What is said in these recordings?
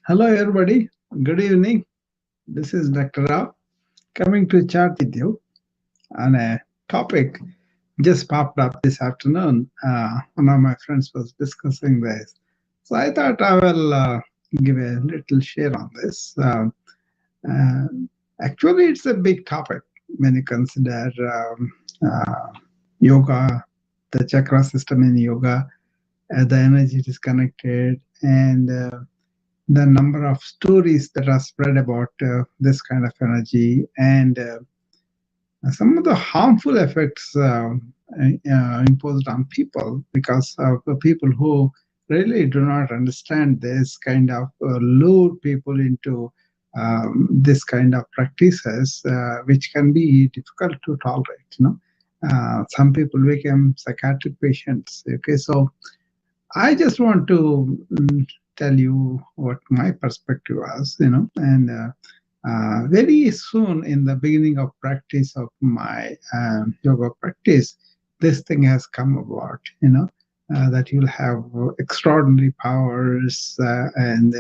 Hello, everybody. Good evening. This is Dr. Rao coming to chat with you on a topic just popped up this afternoon. One of my friends was discussing this. So I thought I will give a little share on this. Uh, Actually, it's a big topic when you consider yoga, the chakra system in yoga, the energy is connected, and the number of stories that are spread about this kind of energy and some of the harmful effects imposed on people because of the people who really do not understand this kind of lure people into this kind of practices, which can be difficult to tolerate. Some people become psychiatric patients. Okay, so I just want to tell you what my perspective was, and very soon in the beginning of practice of my yoga practice, this thing has come about, that you'll have extraordinary powers and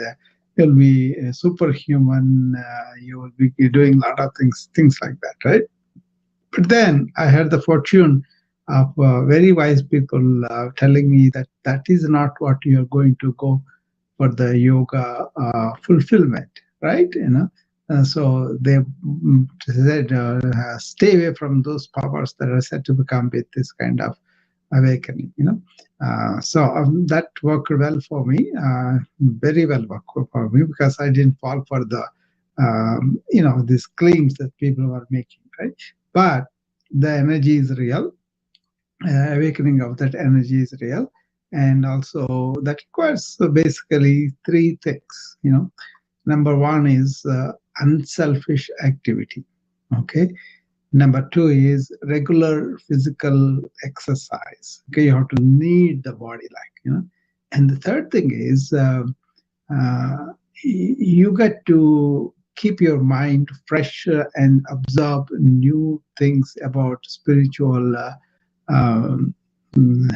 you'll be superhuman, you will be doing a lot of things like that, right? But then I had the fortune of very wise people telling me that that is not what you're going to go for the yoga fulfillment, right? So they said, stay away from those powers that are said to become with this kind of awakening. So that worked well for me, very well worked for me because I didn't fall for the, these claims that people were making, right? But the energy is real. Awakening of that energy is real, and also that requires basically three things. Number one is unselfish activity. Okay. Number two is regular physical exercise. Okay, you have to knead the body, and the third thing is uh, you get to keep your mind fresh and absorb new things about spiritual um, mm,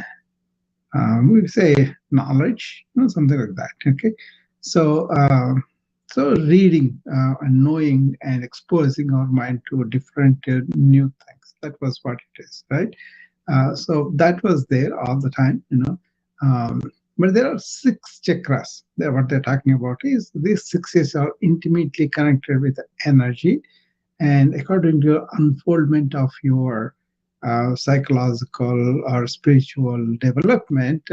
we say knowledge, something like that. Okay, so so reading and knowing and exposing our mind to different new things. That was what it is, right? So that was there all the time. Um, but there are six chakras. What they're talking about is these sixes are intimately connected with energy, and according to your unfoldment of your psychological or spiritual development,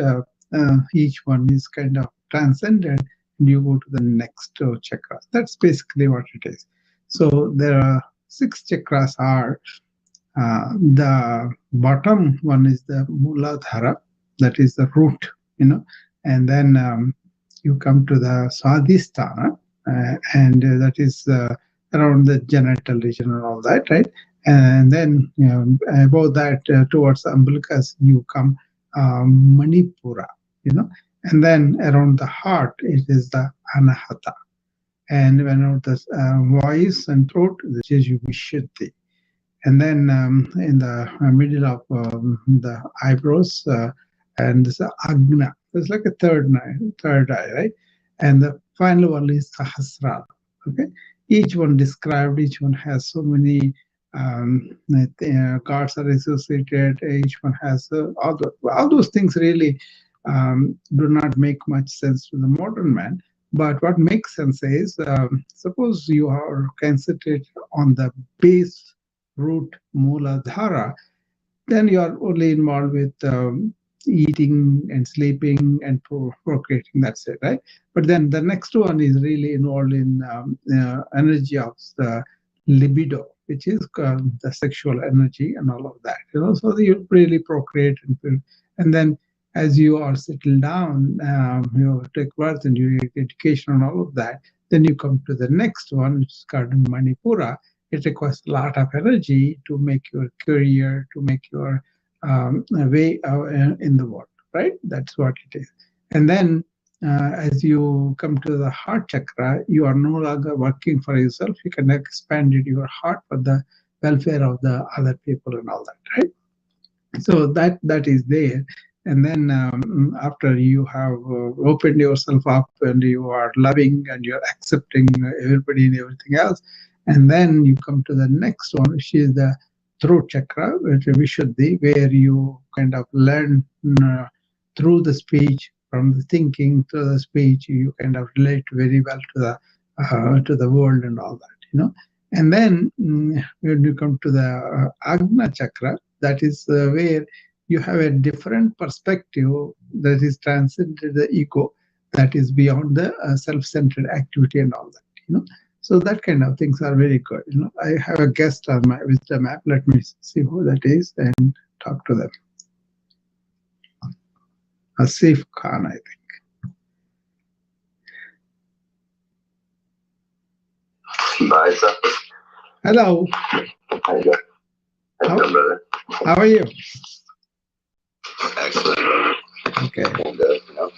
each one is kind of transcended, and you go to the next chakra. That's basically what it is. So there are six chakras. Are the bottom one is the Muladhara, that is the root, and then you come to the Swadhisthana, and that is around the genital region and all that, right? And then above that, towards the umbilicus, you come Manipura, and then around the heart, it is the Anahata. And when the voice and throat, which is Vishuddhi. And then in the middle of the eyebrows, and this Agna. It's like a third eye, right? And the final one is Sahasrara. Okay, each one described. Each one has so many cards are associated. Each one has all those things really do not make much sense to the modern man. But what makes sense is, suppose you are concentrated on the base root Mooladhara, then you are only involved with eating and sleeping and procreating. That's it, right? But then the next one is really involved in energy of the libido, which is the sexual energy and all of that. So you really procreate and then as you are settled down, you take birth and you get education and all of that. Then you come to the next one, which is called Manipura. It requires a lot of energy to make your career, to make your way in the world, right? That's what it is. And then as you come to the heart chakra, you are no longer working for yourself. You can expand your heart for the welfare of the other people and all that, right? So that is there. And then after you have opened yourself up and you are loving and you're accepting everybody and everything else, and then you come to the next one, which is the throat chakra, which is Vishuddhi, where you kind of learn through the speech, from the thinking to the speech, you kind of relate very well to the world and all that, you know. And then when you come to the Agna chakra, that is where you have a different perspective that is transcended the ego, that is beyond the self-centered activity and all that, you know. So that kind of things are very good, you know. I have a guest on my wisdom app. Let me see who that is and talk to them. Asif Khan, I think. Bye, sir. Hello. How you doing? Brother? How are you? Excellent, brother. Okay. And,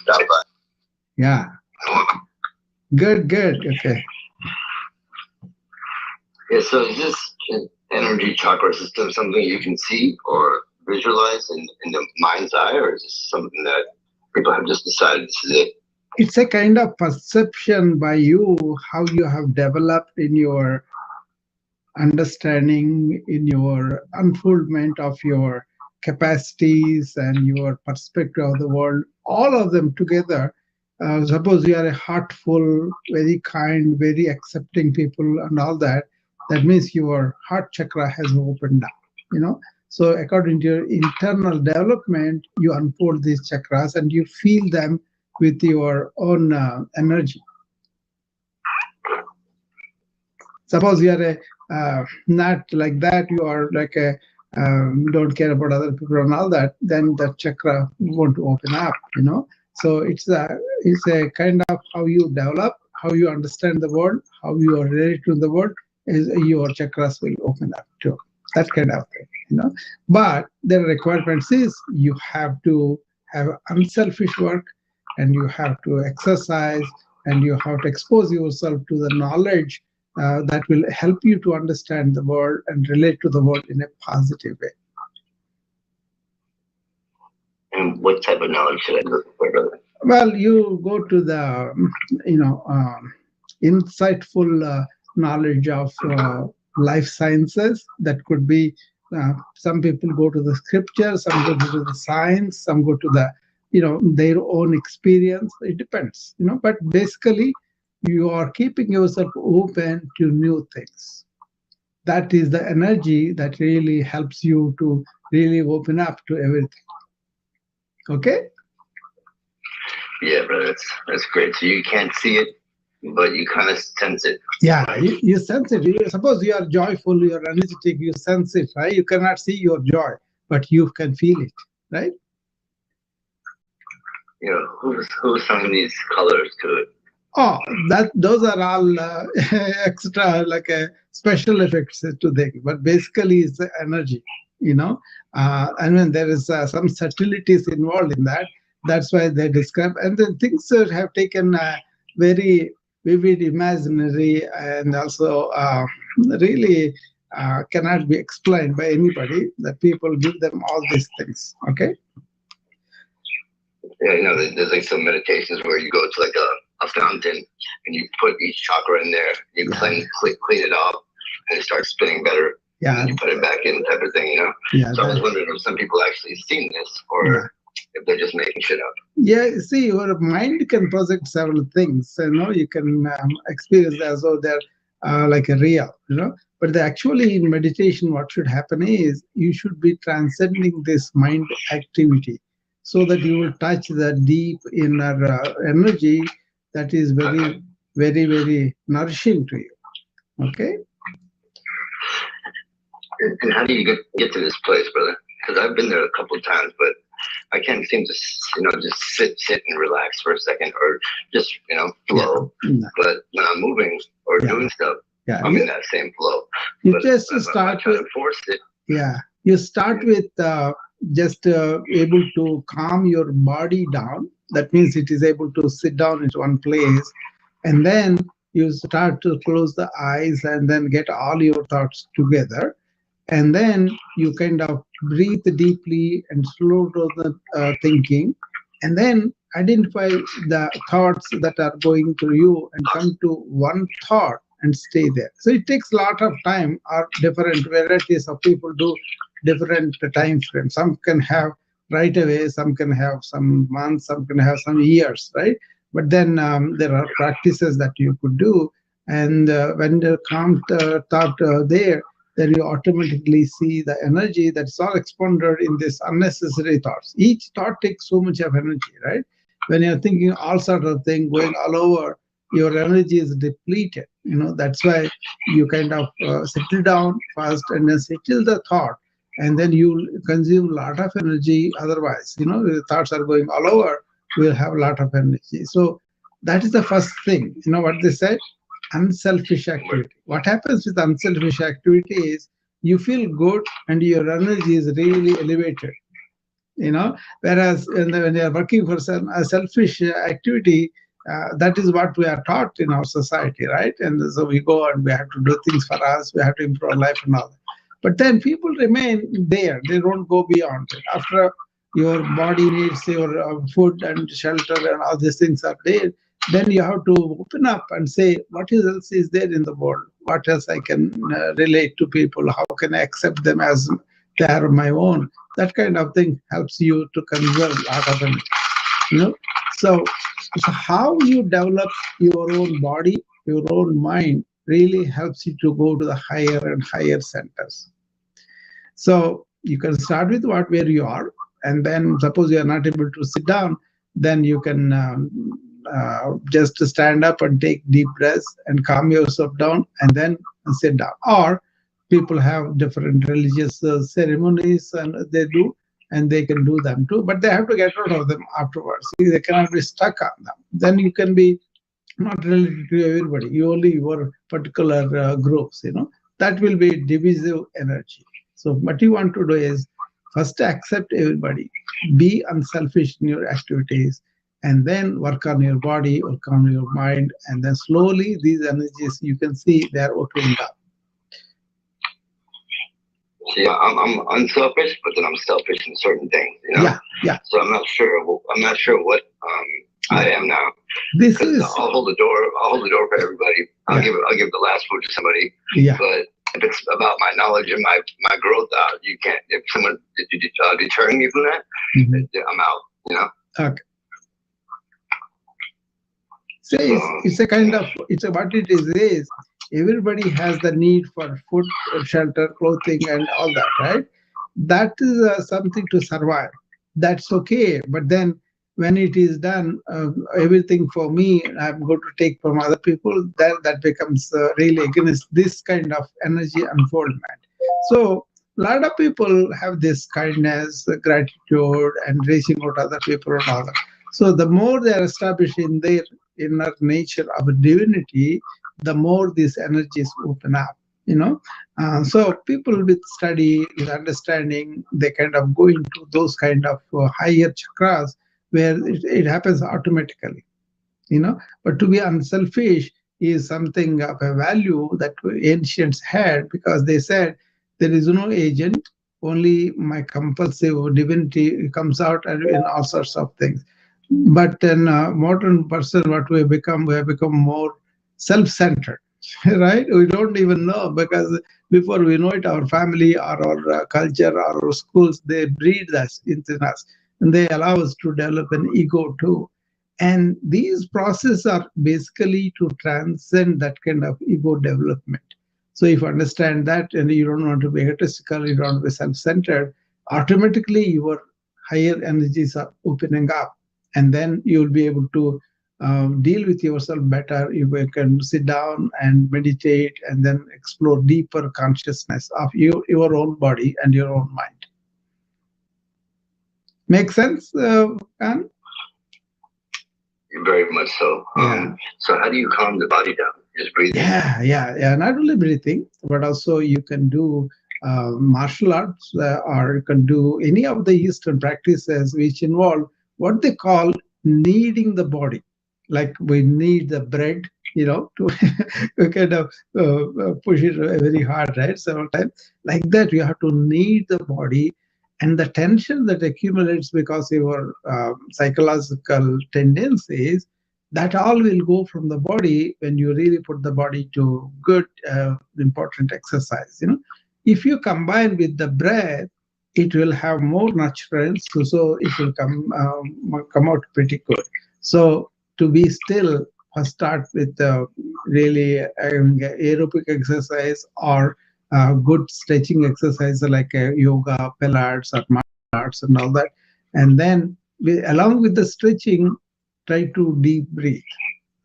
stop by. Yeah. Good, good. Okay. Yeah, so is this energy chakra system something you can see or visualize in the mind's eye, or is this something that people have just decided this is it? It's a kind of perception by you, how you have developed in your understanding, in your unfoldment of your capacities and your perspective of the world, all of them together. Suppose you are a heartful, very kind, very accepting people and all that, that means your heart chakra has opened up, you know. So according to your internal development, you unfold these chakras and you feel them with your own energy. Suppose you are not like that, you are like a don't care about other people and all that, then the chakra won't open up, you know. So it's a kind of how you develop, how you understand the world, how you are related to the world, is your chakras will open up too. That kind of thing, you know. But the requirements is you have to have unselfish work, and you have to exercise, and you have to expose yourself to the knowledge that will help you to understand the world and relate to the world in a positive way. And what type of knowledge should I look for, brother? Well, you go to the, insightful knowledge of life sciences. That could be, some people go to the scripture, some go to the science, some go to the, their own experience. It depends, but basically, you are keeping yourself open to new things. That is the energy that really helps you to really open up to everything. Okay? Yeah, brother, that's great. So you can't see it, but you kind of sense it. Yeah, you sense it. Suppose you are joyful, you are energetic, you sense it, right? You cannot see your joy, but you can feel it, right? Who's sung these colors to it? Oh, those are all extra, like special effects to them. But basically, it's the energy, and when there is some subtleties involved in that, that's why they describe. And then things have taken very vivid imaginary, and also really cannot be explained by anybody. That people give them all these things. Okay. Yeah, there's like some meditations where you go to like a fountain and you put each chakra in there, you clean it off, and it starts spinning better. Yeah. And you put it back in, type of thing, Yeah. So I was wondering if some people actually seen this, or if they're just making shit up. Yeah, see, your mind can project several things. You can experience as though they're like a real, But actually, in meditation, what should happen is you should be transcending this mind activity, so that you will touch the deep inner energy that is very, very, very nourishing to you. Okay. And how do you get to this place, brother? Because I've been there a couple of times, but I can't seem to, just sit and relax for a second, or just, flow. Yeah. But when I'm moving or doing stuff, I'm in that same flow. You just start to force it. Yeah, you start with just able to calm your body down. That means it is able to sit down in one place, and then you start to close the eyes and then get all your thoughts together. And then you kind of breathe deeply and slow down the thinking, and then identify the thoughts that are going through you and come to one thought and stay there. So it takes a lot of time, or different varieties of people do different time frames. Some can have right away, some can have some months, some can have some years, right? But then there are practices that you could do, and when the calm thought there, then you automatically see the energy that's all expanded in this unnecessary thoughts. Each thought takes so much of energy, right? When you're thinking all sort of thing going all over, your energy is depleted. That's why you kind of settle down first and then settle the thought, and then you'll consume a lot of energy. Otherwise, the thoughts are going all over, we'll have a lot of energy. So that is the first thing. What they say, unselfish activity. What happens with unselfish activity is you feel good and your energy is really elevated. Whereas when you are working for some selfish activity, that is what we are taught in our society, right? And so we go and we have to do things for us, we have to improve our life and all that. But then people remain there, they don't go beyond it. After your body needs your food and shelter and all these things are there, then you have to open up and say, what else is there in the world? What else I can relate to people? How can I accept them as they are my own? That kind of thing helps you to conserve a lot of energy. So how you develop your own body, your own mind, really helps you to go to the higher and higher centers. So you can start with where you are, and then suppose you are not able to sit down, then you can just stand up and take deep breaths and calm yourself down, and then sit down. Or people have different religious ceremonies and they do, and they can do them too, but they have to get out of them afterwards. They cannot be stuck on them. Then you can be not related to everybody, you only your particular groups. That will be divisive energy. So what you want to do is first accept everybody, be unselfish in your activities, and then work on your body, work on your mind, and then slowly these energies, you can see they are opening up. Yeah, I'm unselfish, but then I'm selfish in certain things. Yeah. So I'm not sure what I am now. This is. I'll hold the door for everybody. I'll give the last food to somebody. Yeah. But if it's about my knowledge and my growth, you can't. If someone deterring me from that, I'm out. Okay. So it's a kind of, what it is everybody has the need for food, shelter, clothing, and all that, right? That is something to survive. That's okay. But then when it is done, everything for me, I'm going to take from other people, then that becomes really against this kind of energy unfoldment. So a lot of people have this kindness, gratitude, and reaching out to other people and all that. So the more they are established in their inner nature of divinity, the more these energies open up. So people with study, with understanding, they kind of go into those kind of higher chakras where it happens automatically. But to be unselfish is something of a value that ancients had, because they said there is no agent, only my compulsive divinity comes out in all sorts of things. But in a modern person, what we have become more self-centered, right? We don't even know, because before we know it, our family or our culture or our schools, they breed us into us, and they allow us to develop an ego too. And these processes are basically to transcend that kind of ego development. So if you understand that, and you don't want to be egotistical, you don't want to be self-centered, automatically your higher energies are opening up. And then you'll be able to deal with yourself better. You can sit down and meditate and then explore deeper consciousness of your own body and your own mind. Make sense, Khan? Very much so. Yeah. So how do you calm the body down? Just breathing? Yeah. Not only breathing, but also you can do martial arts, or you can do any of the Eastern practices which involve what they call kneading the body. Like we knead the bread, to kind of push it very hard, right? Several times. Like that, you have to knead the body, and the tension that accumulates because your psychological tendencies, that all will go from the body when you really put the body to good, important exercise. If you combine with the breath, it will have more nurturance, so it will come out pretty good. So to be still, first start with really aerobic exercise or good stretching exercise like yoga, pilates, or martial arts, and all that. And then, along with the stretching, try to deep breathe.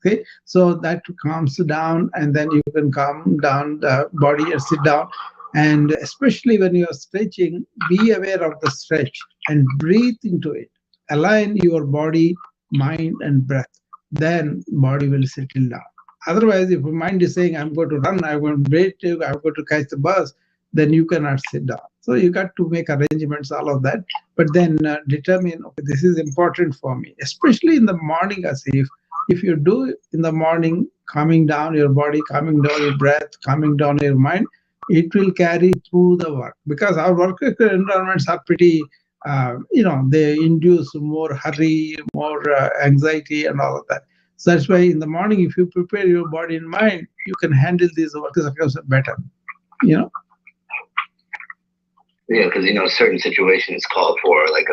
Okay, so that calms down, and then you can calm down the body and sit down. And especially when you are stretching, be aware of the stretch and breathe into it. Align your body, mind, and breath. Then body will settle down. Otherwise, if your mind is saying, I'm going to run, I'm going to breathe, I'm going to catch the bus, then you cannot sit down. So you got to make arrangements, all of that. But then determine, okay, this is important for me, especially in the morning, as if you do in the morning, calming down your body, calming down your breath, calming down your mind, it will carry through the work, because our work environments are pretty, they induce more hurry, more anxiety, and all of that. So that's why in the morning, if you prepare your body and mind, you can handle these work better. You know. Yeah, because certain situations call for like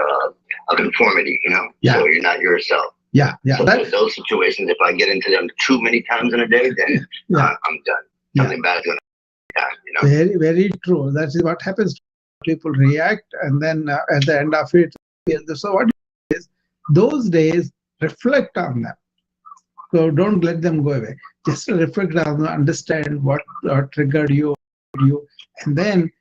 a conformity. Yeah. So you're not yourself. Yeah. So those situations, if I get into them too many times in a day, then I'm done. Something bad is going to happen. Very, very true. That is what happens. People react, and then at the end of it, so what is those days, reflect on them. So don't let them go away. Just reflect on them, understand what triggered you, and then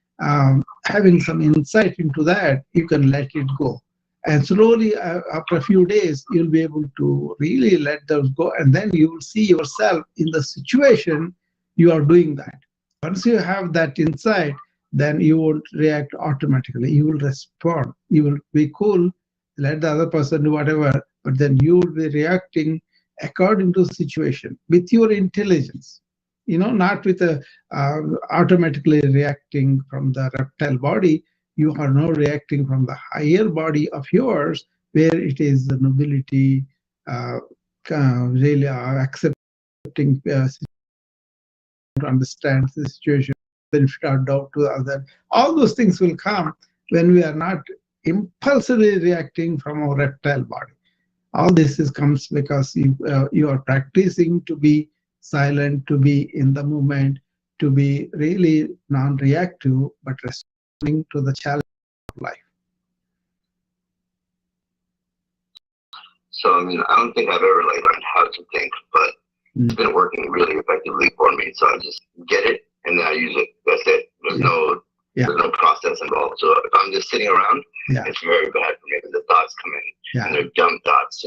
having some insight into that, you can let it go. And slowly, after a few days, you'll be able to really let those go, and then you will see yourself in the situation you are doing that. Once you have that insight, then you won't react automatically. You will respond. You will be cool, let the other person do whatever, but then you will be reacting according to the situation with your intelligence. Not with a automatically reacting from the reptile body. You are now reacting from the higher body of yours, where it is the nobility, really accepting to understand the situation, benefit or doubt to the other. All those things will come when we are not impulsively reacting from our reptile body. All this comes because you are practicing to be silent, to be in the moment, to be really non-reactive, but responding to the challenge of life. So, I don't think I've ever learned how to think, but it's been working really effectively for me. So I just get it, and then I use it. That's it. There's no process involved. So if I'm just sitting around, it's very bad for me because the thoughts come in, and they're dumb thoughts,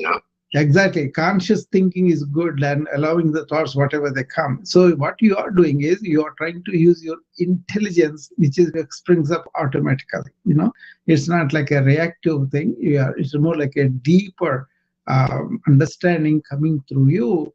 Exactly. Conscious thinking is good, and allowing the thoughts, whatever they come. So what you are doing is you are trying to use your intelligence, which springs up automatically. It's not like a reactive thing. It's more like a deeper understanding coming through you,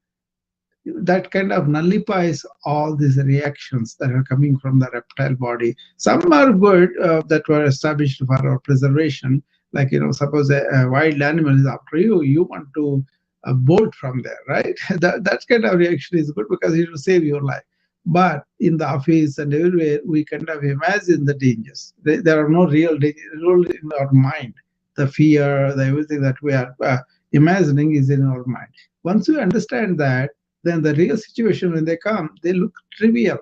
that kind of nullifies all these reactions that are coming from the reptile body. Some are good, that were established for our preservation. Like, suppose a wild animal is after you, you want to bolt from there, right? that kind of reaction is good because it will save your life. But in the office and everywhere, we kind of imagine the dangers. There are no real dangers in our mind. The fear, the everything that we are imagining is in our mind. Once you understand that, then the real situation, when they come, they look trivial.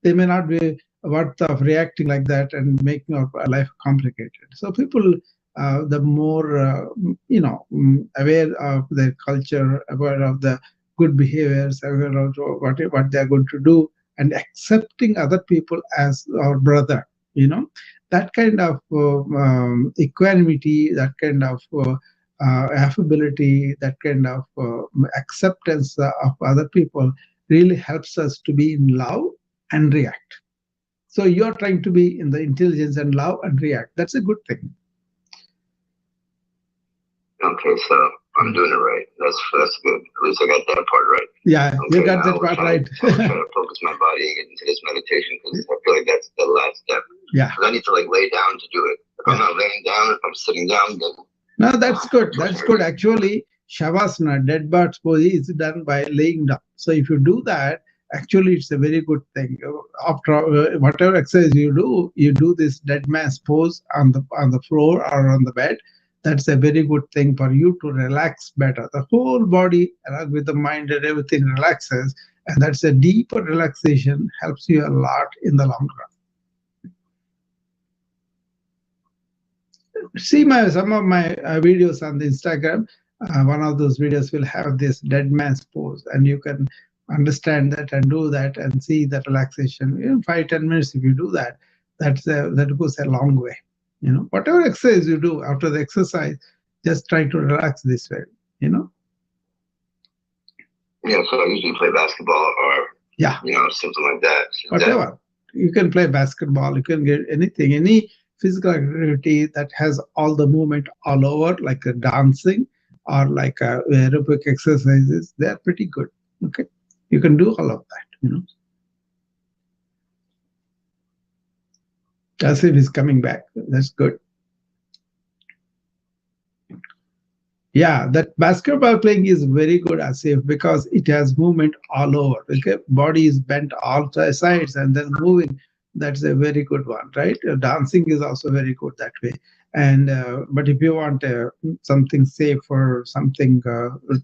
They may not be worth of reacting like that and making our life complicated. So people, the more aware of their culture, aware of the good behaviors, aware of what they are going to do, and accepting other people as our brother. That kind of equanimity, that kind of affability, that kind of acceptance of other people really helps us to be in love and react. So you're trying to be in the intelligence and love and react. That's a good thing. Okay, so I'm doing it right. That's good. At least I got that part right. Yeah, okay, you got that part right. I'm trying to focus my body and get into this meditation because I feel like that's the last step. Yeah. Because I need to like lay down to do it. If I'm not laying down, if I'm sitting down, then no, that's good. That's good. Actually, Shavasana, dead bird pose, is done by laying down. So if you do that, actually, it's a very good thing. After whatever exercise you do this dead man's pose on the floor or on the bed. That's a very good thing for you to relax better. The whole body, along with the mind and everything, relaxes, and that's a deeper relaxation. Helps you a lot in the long run. See some of my videos on the Instagram. One of those videos will have this dead man's pose, and you can understand that and do that and see the relaxation in 5-10 minutes. If you do that, that goes a long way. Whatever exercise you do, after the exercise, just try to relax this way. Yeah, so I usually play basketball or something like that. Whatever. You can play basketball, you can get anything, any physical activity that has all the movement all over, like dancing or like aerobic exercises. They're pretty good. Okay, you can do all of that. Asif is coming back. That's good. Yeah, that basketball playing is very good, Asif, because it has movement all over. Okay, body is bent all sides and then moving. That's a very good one, right? Dancing is also very good that way. And but if you want something safe or something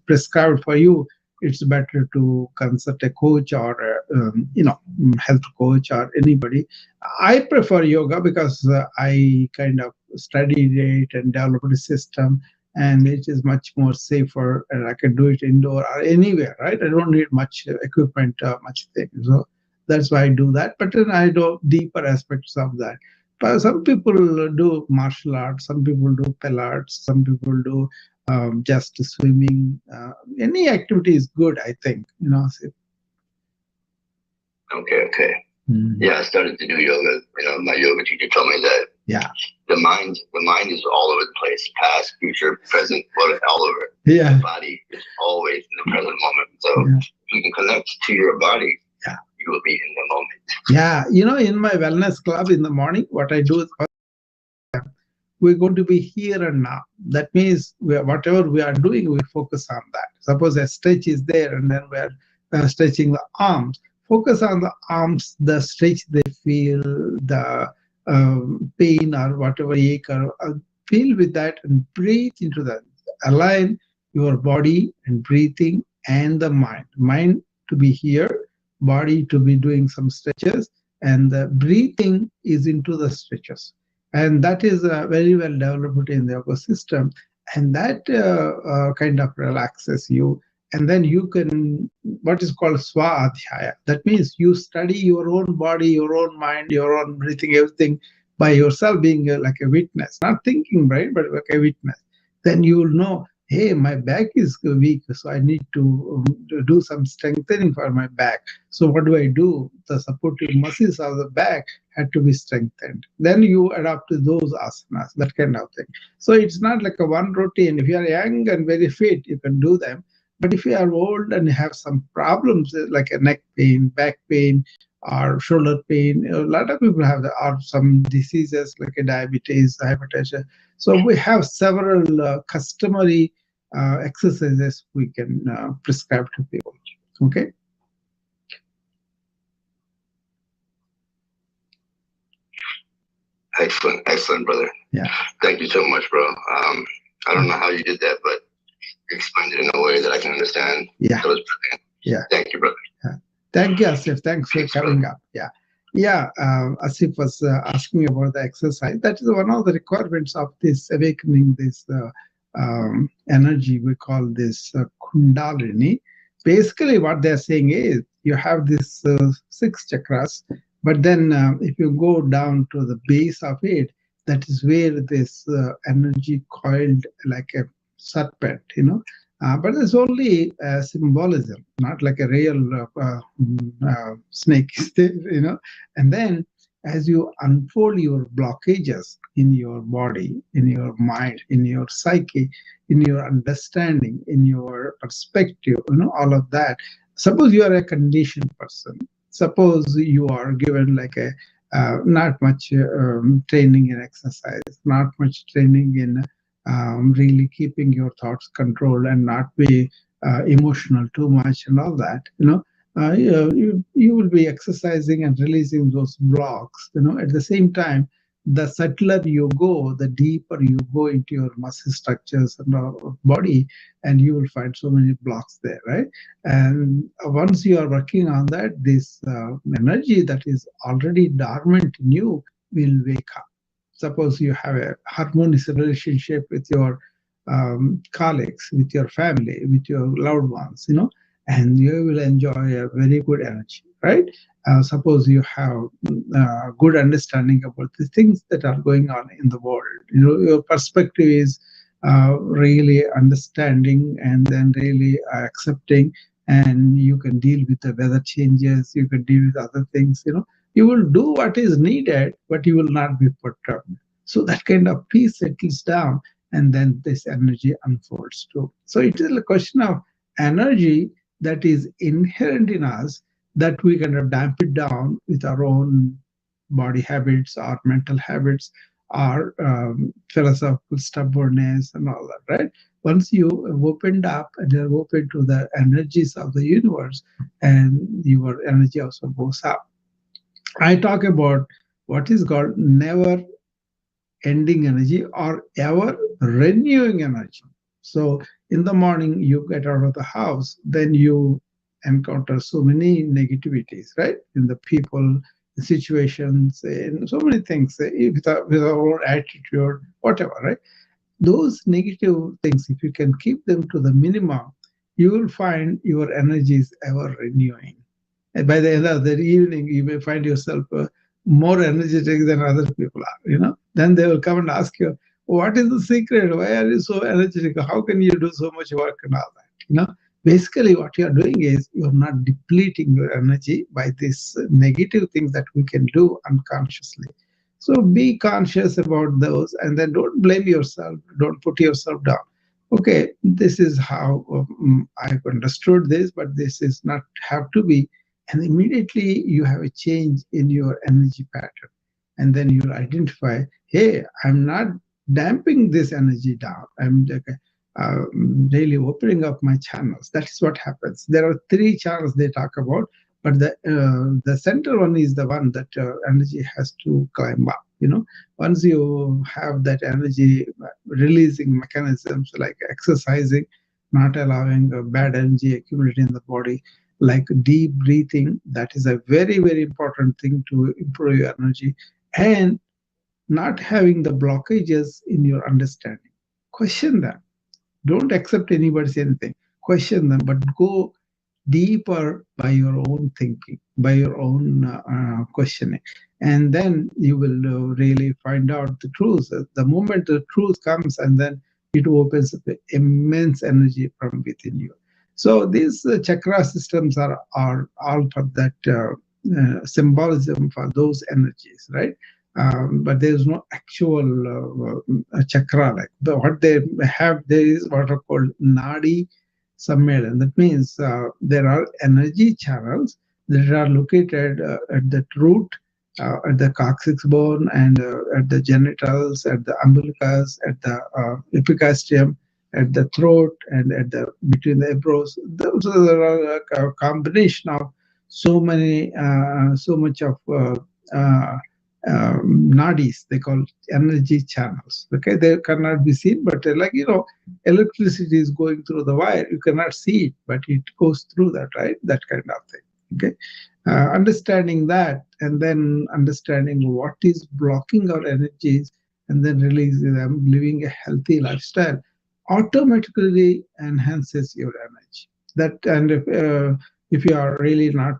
prescribed for you, it's better to consult a coach or health coach or anybody. I prefer yoga because I kind of studied it and developed a system, and it is much more safer, and I can do it indoor or anywhere, right? I don't need much equipment, much thing. So that's why I do that. But then I do deeper aspects of that. But some people do martial arts, some people do Pilates, some people do just swimming. Any activity is good, I think. Okay. Yeah, I started to do yoga. My yoga teacher told me that. Yeah. The mind is all over the place. Past, future, present, all over. Yeah. The body is always in the present moment. So if you can connect to your body, you will be in the moment. Yeah. In my wellness club in the morning, what I do is we're going to be here and now. That means whatever we are doing, we focus on that. Suppose a stretch is there and then we're stretching the arms. Focus on the arms, the stretch they feel, the pain or whatever ache, or feel with that and breathe into that. Align your body and breathing and the mind. Mind to be here, body to be doing some stretches, and the breathing is into the stretches. And that is very well developed in the yoga system. And that kind of relaxes you. And then you can, what is called swadhyaya. That means you study your own body, your own mind, your own breathing, everything by yourself, being like a witness, not thinking, right, but like a witness. Then you will know, hey, my back is weak, so I need to do some strengthening for my back. So what do? The supportive muscles of the back had to be strengthened. Then you adapt to those asanas, that kind of thing. So it's not like a one routine. If you are young and very fit, you can do them. But if you are old and have some problems like a neck pain, back pain, or shoulder pain, a lot of people have that, or some diseases like a diabetes, hypertension. So we have several customary exercises we can prescribe to people. Okay. Excellent, brother. Yeah. Thank you so much, bro. I don't know how you did that, but you explained it in a way that I can understand. Yeah. So it's brilliant. Yeah. Thank you, brother. Yeah. Thank you, Asif. Thanks for coming up. Yeah. Yeah. Asif was asking about the exercise. That is one of the requirements of this awakening, this energy. We call this Kundalini. Basically, what they're saying is you have this 6 chakras, but then if you go down to the base of it, that is where this energy coiled like a serpent, but it's only symbolism, not like a real snake, And then as you unfold your blockages in your body, in your mind, in your psyche, in your understanding, in your perspective, all of that. Suppose you are a conditioned person. Suppose you are given like a not much training in exercise, not much training in really keeping your thoughts controlled and not be emotional too much and all that. You will be exercising and releasing those blocks. At the same time, the subtler you go, the deeper you go into your muscle structures and body, and you will find so many blocks there, right? And once you are working on that, this energy that is already dormant in you will wake up. Suppose you have a harmonious relationship with your colleagues, with your family, with your loved ones, and you will enjoy a very good energy, right? Suppose you have good understanding about the things that are going on in the world. Your perspective is really understanding and then really accepting, and you can deal with the weather changes. You can deal with other things. You will do what is needed, but you will not be perturbed. So that kind of peace settles down, and then this energy unfolds too. So it is a question of energy that is inherent in us, that we kind of damp it down with our own body habits, our mental habits, our philosophical stubbornness, and all that, right? Once you have opened up and you're open to the energies of the universe, and your energy also goes up. I talk about what is called never ending energy or ever renewing energy. So in the morning, you get out of the house, then you encounter so many negativities, right? In the people, the situations, and so many things, with our own attitude, whatever, right? Those negative things, if you can keep them to the minimum, you will find your energy is ever renewing. And by the end of the evening, you may find yourself more energetic than other people are. Then they will come and ask you, what is the secret? Why are you so energetic? How can you do so much work and all that? Basically what you are doing is you're not depleting your energy by these negative things that we can do unconsciously. So be conscious about those, and then don't blame yourself. Don't put yourself down. Okay, this is how I've understood this, but this is not have to be. And immediately you have a change in your energy pattern. And then you'll identify, hey, I'm not damping this energy down. I'm like, really opening up my channels. That is what happens. There are three channels they talk about, but the center one is the one that energy has to climb up. Once you have that energy releasing mechanisms like exercising, not allowing bad energy accumulate in the body, like deep breathing, that is a very, very important thing to improve your energy, and not having the blockages in your understanding. Question them. Don't accept anybody's anything. Question them, but go deeper by your own thinking, by your own questioning. And then you will really find out the truth. The moment the truth comes, and then it opens up immense energy from within you. So these chakra systems are all for that symbolism for those energies, right? But there is no actual chakra. Like what they have, there is what are called nadi Sammelan. That means there are energy channels that are located at the root, at the coccyx bone, and at the genitals, at the umbilicus, at the epigastrium, at the throat, and at the between the eyebrows. Those are a combination of so much of nadis. They call energy channels. Okay, they cannot be seen, but electricity is going through the wire. You cannot see it, but it goes through that, right? That kind of thing. Okay, understanding that, and then understanding what is blocking our energies, and then releasing them, living a healthy lifestyle, automatically enhances your energy. That, and if you are really not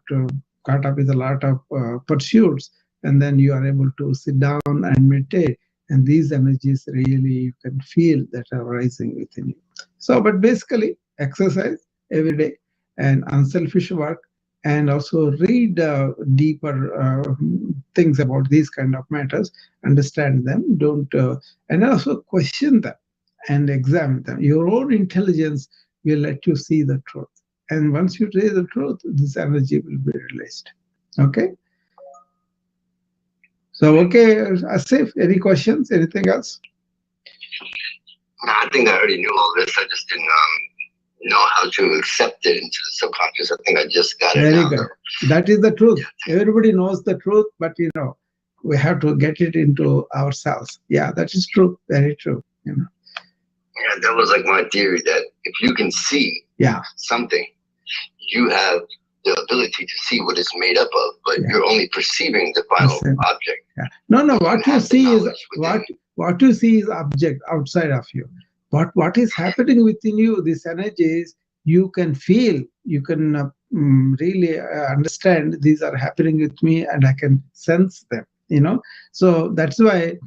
caught up with a lot of pursuits, and then you are able to sit down and meditate, and these energies really you can feel that are rising within you. So, but basically exercise every day, and unselfish work, and also read deeper things about these kind of matters, understand them, don't, and also question them and examine them. Your own intelligence will let you see the truth. And once you see the truth, this energy will be released. Okay? So, okay, Asif, any questions? Anything else? No, I think I already knew all this. I just didn't know how to accept it into the subconscious. I think I just got it Very now. good. That is the truth. Everybody knows the truth, but we have to get it into ourselves. Yeah, that is true. Very true. Yeah, that was like my theory, that if you can see something, you have the ability to see what it's made up of, but you're only perceiving the final object. Yeah. No. What you see is what you see is object outside of you. What is happening within you? These energies you can feel. You can really understand. These are happening with me, and I can sense them. So that's why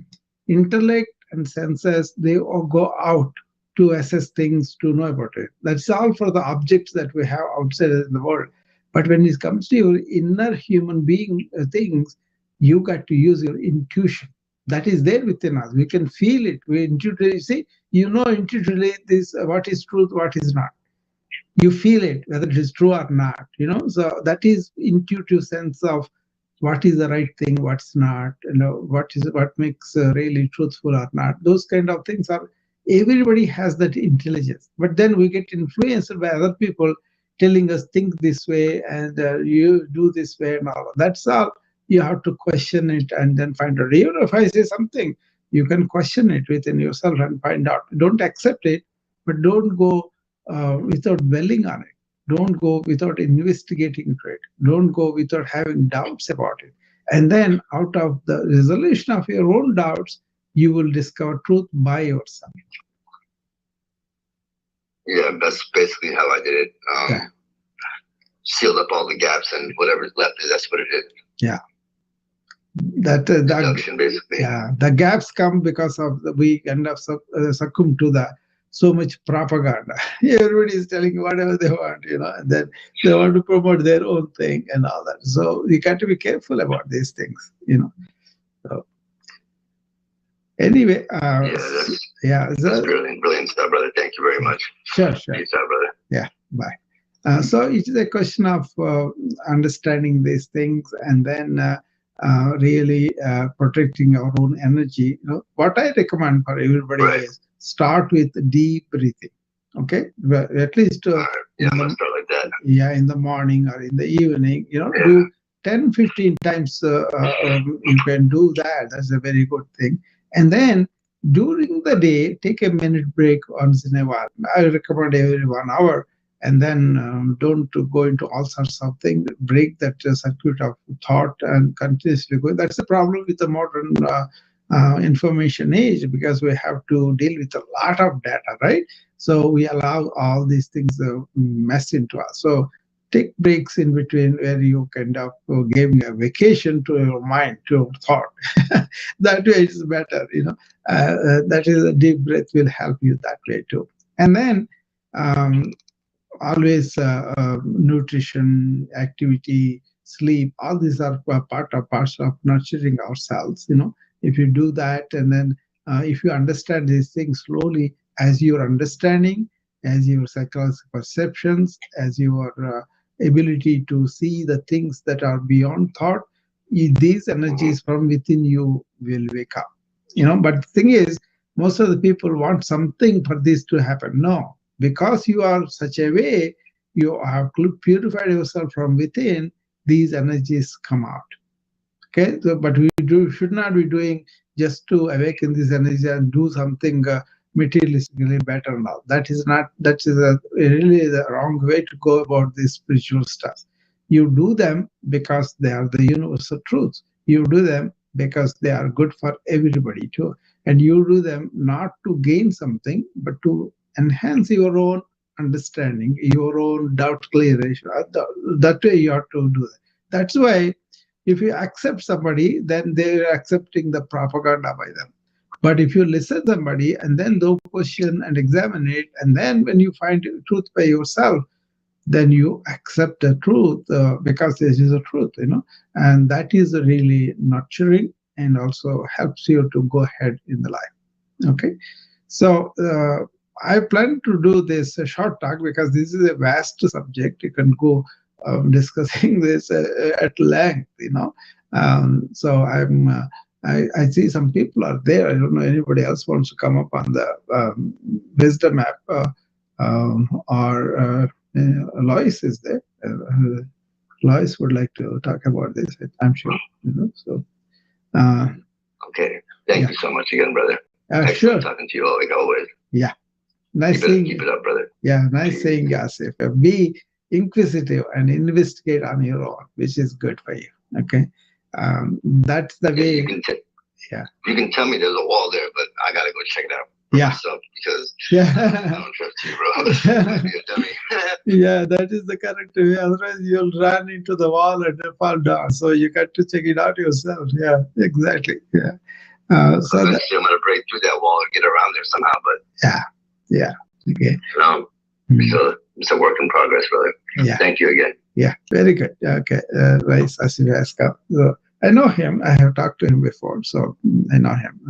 intellect and senses, they all go out to assess things, to know about it. That's all for the objects that we have outside in the world. But when it comes to your inner human being things, you got to use your intuition. That is there within us. We can feel it. We intuitively see, intuitively this what is truth, what is not. You feel it, whether it is true or not. So that is intuitive sense of what is the right thing, what's not, what makes really truthful or not. Those kind of things are, everybody has that intelligence. But then we get influenced by other people telling us think this way and you do this way and all. That's all. You have to question it and then find out. Even if I say something, you can question it within yourself and find out. Don't accept it, but don't go without dwelling on it. Don't go without investigating it. Don't go without having doubts about it. And then out of the resolution of your own doubts, you will discover truth by yourself. Yeah, that's basically how I did it. Sealed up all the gaps, and whatever's left, that's what it is. Yeah. Deduction, basically. Yeah, the gaps come because of we end up succumb to so much propaganda. Everybody is telling whatever they want, and then they want to promote their own thing and all that. So you got to be careful about these things, So anyway, that's brilliant stuff, brother. Thank you very much. Sure. Peace out, brother. Yeah, bye. So it is a question of understanding these things and then really protecting our own energy. What I recommend for everybody is start with deep breathing. Okay, at least I'm gonna start like that. Yeah, in the morning or in the evening. Do 10-15 times. You can do that. That's a very good thing. And then during the day, take a minute break once in a while. I recommend every 1 hour. And then don't go into all sorts of things. Break that circuit of thought and continuously go. That's the problem with the modern information age, because we have to deal with a lot of data, right? So we allow all these things mess into us. So take breaks in between where you kind of giving a vacation to your mind, to your thought. That way it's better, that is a deep breath will help you that way too. And then always nutrition, activity, sleep, all these are parts of nurturing ourselves. If you do that, and then if you understand these things slowly, as your understanding, as your psychological perceptions, as your ability to see the things that are beyond thought, these energies from within you will wake up. But the thing is, most of the people want something for this to happen. No. Because you are such a way, you have purified yourself from within, these energies come out. Okay, so, but we should not be doing just to awaken this energy and do something materialistically better now. That is really the wrong way to go about this spiritual stuff. You do them because they are the universal truths. You do them because they are good for everybody too. And you do them not to gain something, but to enhance your own understanding, your own doubt clearation. That way you have to do that. That's why if you accept somebody, then they're accepting the propaganda by them. But if you listen to somebody and then do question and examine it, and then when you find truth by yourself, then you accept the truth because this is the truth, and that is really nurturing and also helps you to go ahead in the life. Okay, so I plan to do this short talk because this is a vast subject. You can go discussing this at length, so I see some people are there. I don't know anybody else wants to come up on the wisdom app, or Lois is there. Lois would like to talk about this, I'm sure. So. Okay. Thank you so much again, brother. Sure. Talking to you like always. Yeah. Nice seeing you. Keep it up, brother. Yeah, nice seeing you, Asif. Be inquisitive and investigate on your own, which is good for you. Okay. That's the way. You can tell me there's a wall there, but I gotta go check it out for myself because I don't trust you, bro. You're a dummy. Yeah, that is the correct way. Otherwise, you'll run into the wall and fall down. So you got to check it out yourself. Yeah, exactly. Yeah. So I'm gonna break through that wall and get around there somehow. But yeah. Okay. So it's a work in progress, brother. Yeah. Thank you again. Yeah, very good. Okay, nice. So I know him. I have talked to him before, so I know him.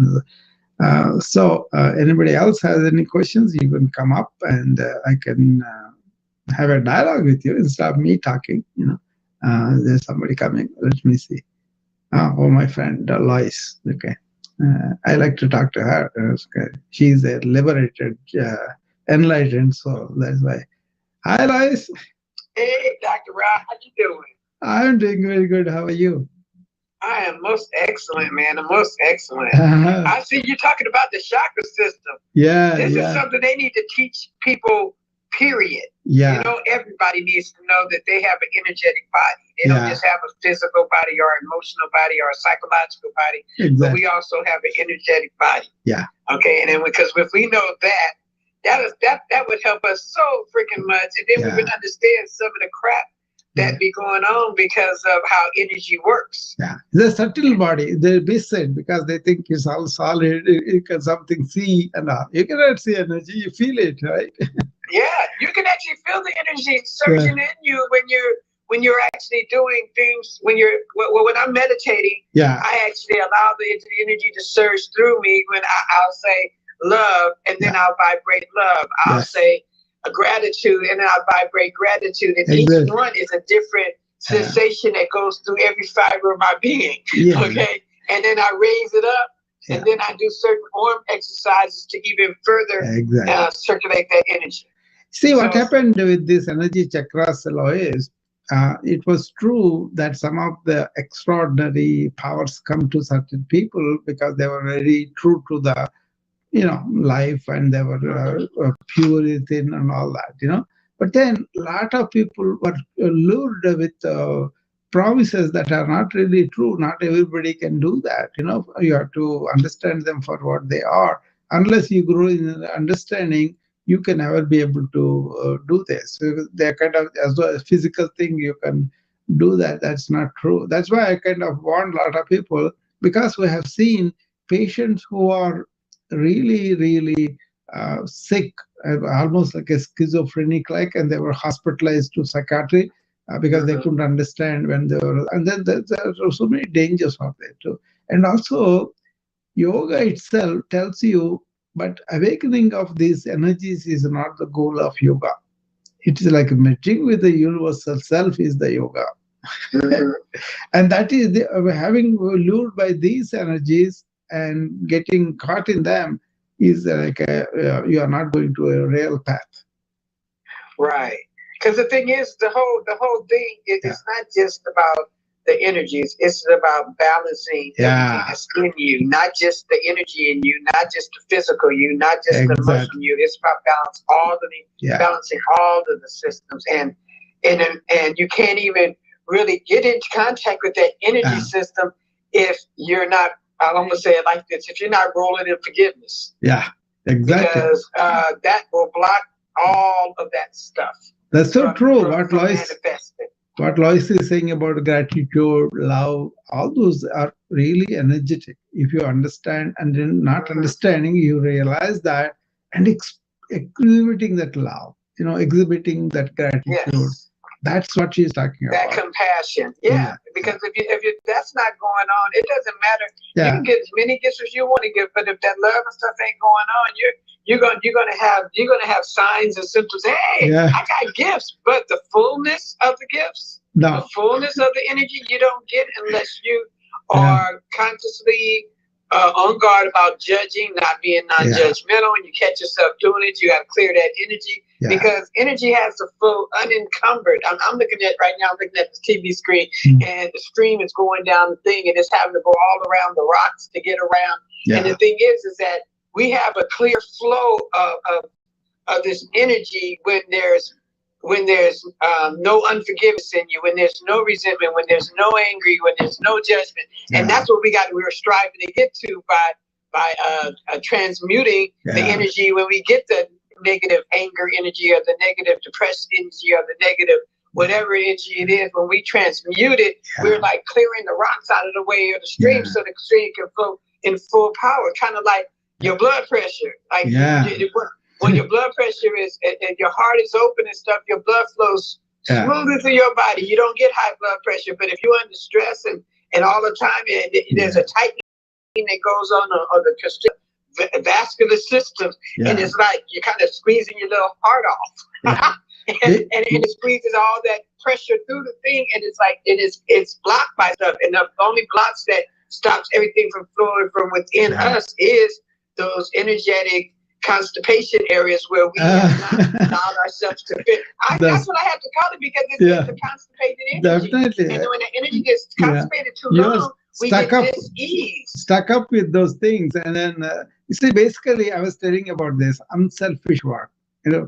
So anybody else has any questions, you can come up and I can have a dialogue with you instead of me talking. There's somebody coming. Let me see. Oh, my friend Lois. Okay. I like to talk to her. She's a liberated, enlightened soul. That's why. Hi, Lois. Hey, Dr. Ra, how you doing? I'm doing very good. How are you? I am most excellent, man. I'm most excellent. I see you talking about the chakra system. Yeah. This is something they need to teach people, period. Yeah. Everybody needs to know that they have an energetic body. They don't just have a physical body or emotional body or a psychological body, but we also have an energetic body. Yeah. Okay, and then because if we know that would help us so freaking much, and then we would understand some of the crap that be going on because of how energy works. Yeah, the subtle body, they be said because they think it's all solid. You can something see and all. You cannot see energy, you feel it, right? Yeah, you can actually feel the energy surging in you when you're actually doing things. When I'm meditating, I actually allow the energy to surge through me. When I'll say love, and then I'll vibrate love. I'll say a gratitude, and I'll vibrate gratitude. And each one is a different sensation that goes through every fiber of my being. Okay, and then I raise it up, and then I do certain arm exercises to even further circulate that energy. See, what happened with this energy chakras, Lois, it was true that some of the extraordinary powers come to certain people because they were very true to the life, and they were pure within and all that, But then a lot of people were lured with promises that are not really true. Not everybody can do that. You have to understand them for what they are. Unless you grow in understanding, you can never be able to do this. So they're kind of, as a physical thing, you can do that. That's not true. That's why I kind of warn a lot of people, because we have seen patients who are really sick, almost like a schizophrenic and they were hospitalized to psychiatry because they couldn't understand when they were, and then there are so many dangers of that too. And also yoga itself tells you, but awakening of these energies is not the goal of yoga. It is like merging with the universal self is the yoga. And that is having lured by these energies and getting caught in them is like you are not going to a real path. Right. Because the thing is, the whole thing is not just about the energies. It's about balancing everything that's in you, not just the energy in you, not just the physical you, not just the emotional you. It's about balancing all of the systems, and you can't even really get into contact with that energy system if you're not. I'm gonna say it like this: if you're not rolling in forgiveness, because that will block all of that stuff. That's so true. What Lois is saying about gratitude, love, all those are really energetic. If you understand, and then not understanding, you realize that and exhibiting that love. exhibiting that gratitude. Yes. That's what she's talking That about. compassion. Yeah. Because if you that's not going on, it doesn't matter. Yeah. You can get as many gifts as you want to give, but if that love and stuff ain't going on, you're gonna have signs and symptoms. Hey, I got gifts, but the fullness of the gifts, the fullness of the energy, you don't get unless you are consciously on guard about judging, not being non-judgmental, and you catch yourself doing it. You got to clear that energy because energy has the full unencumbered. I'm looking at right now. I'm looking at the TV screen, and the stream is going down the thing, and it's having to go all around the rocks to get around. And the thing is that we have a clear flow of this energy when there's no unforgiveness in you, when there's no resentment, when there's no anger, when there's no judgment. And that's what we're striving to get to by transmuting the energy. When we get the negative anger energy or the negative depressed energy or the negative whatever energy it is, when we transmute it, we're like clearing the rocks out of the way of the stream so the stream can flow in full power, kind of like your blood pressure. Like when your blood pressure is and your heart is open and stuff, your blood flows smoothly through your body. You don't get high blood pressure. But if you're under stress and all the time, there's a tightening that goes on the vascular system, and it's like you're kind of squeezing your little heart off. and it squeezes all that pressure through the thing, and it's like it's blocked by stuff. And the only blocks that stops everything from flowing from within us is those energetic constipation areas where we have not allowed ourselves to fit. That's what I have to call it, because it's a constipated energy. Definitely. And when the energy gets constipated too long, we get dis-ease. Stuck up with those things. And then, you see, basically, I was telling about this unselfish work,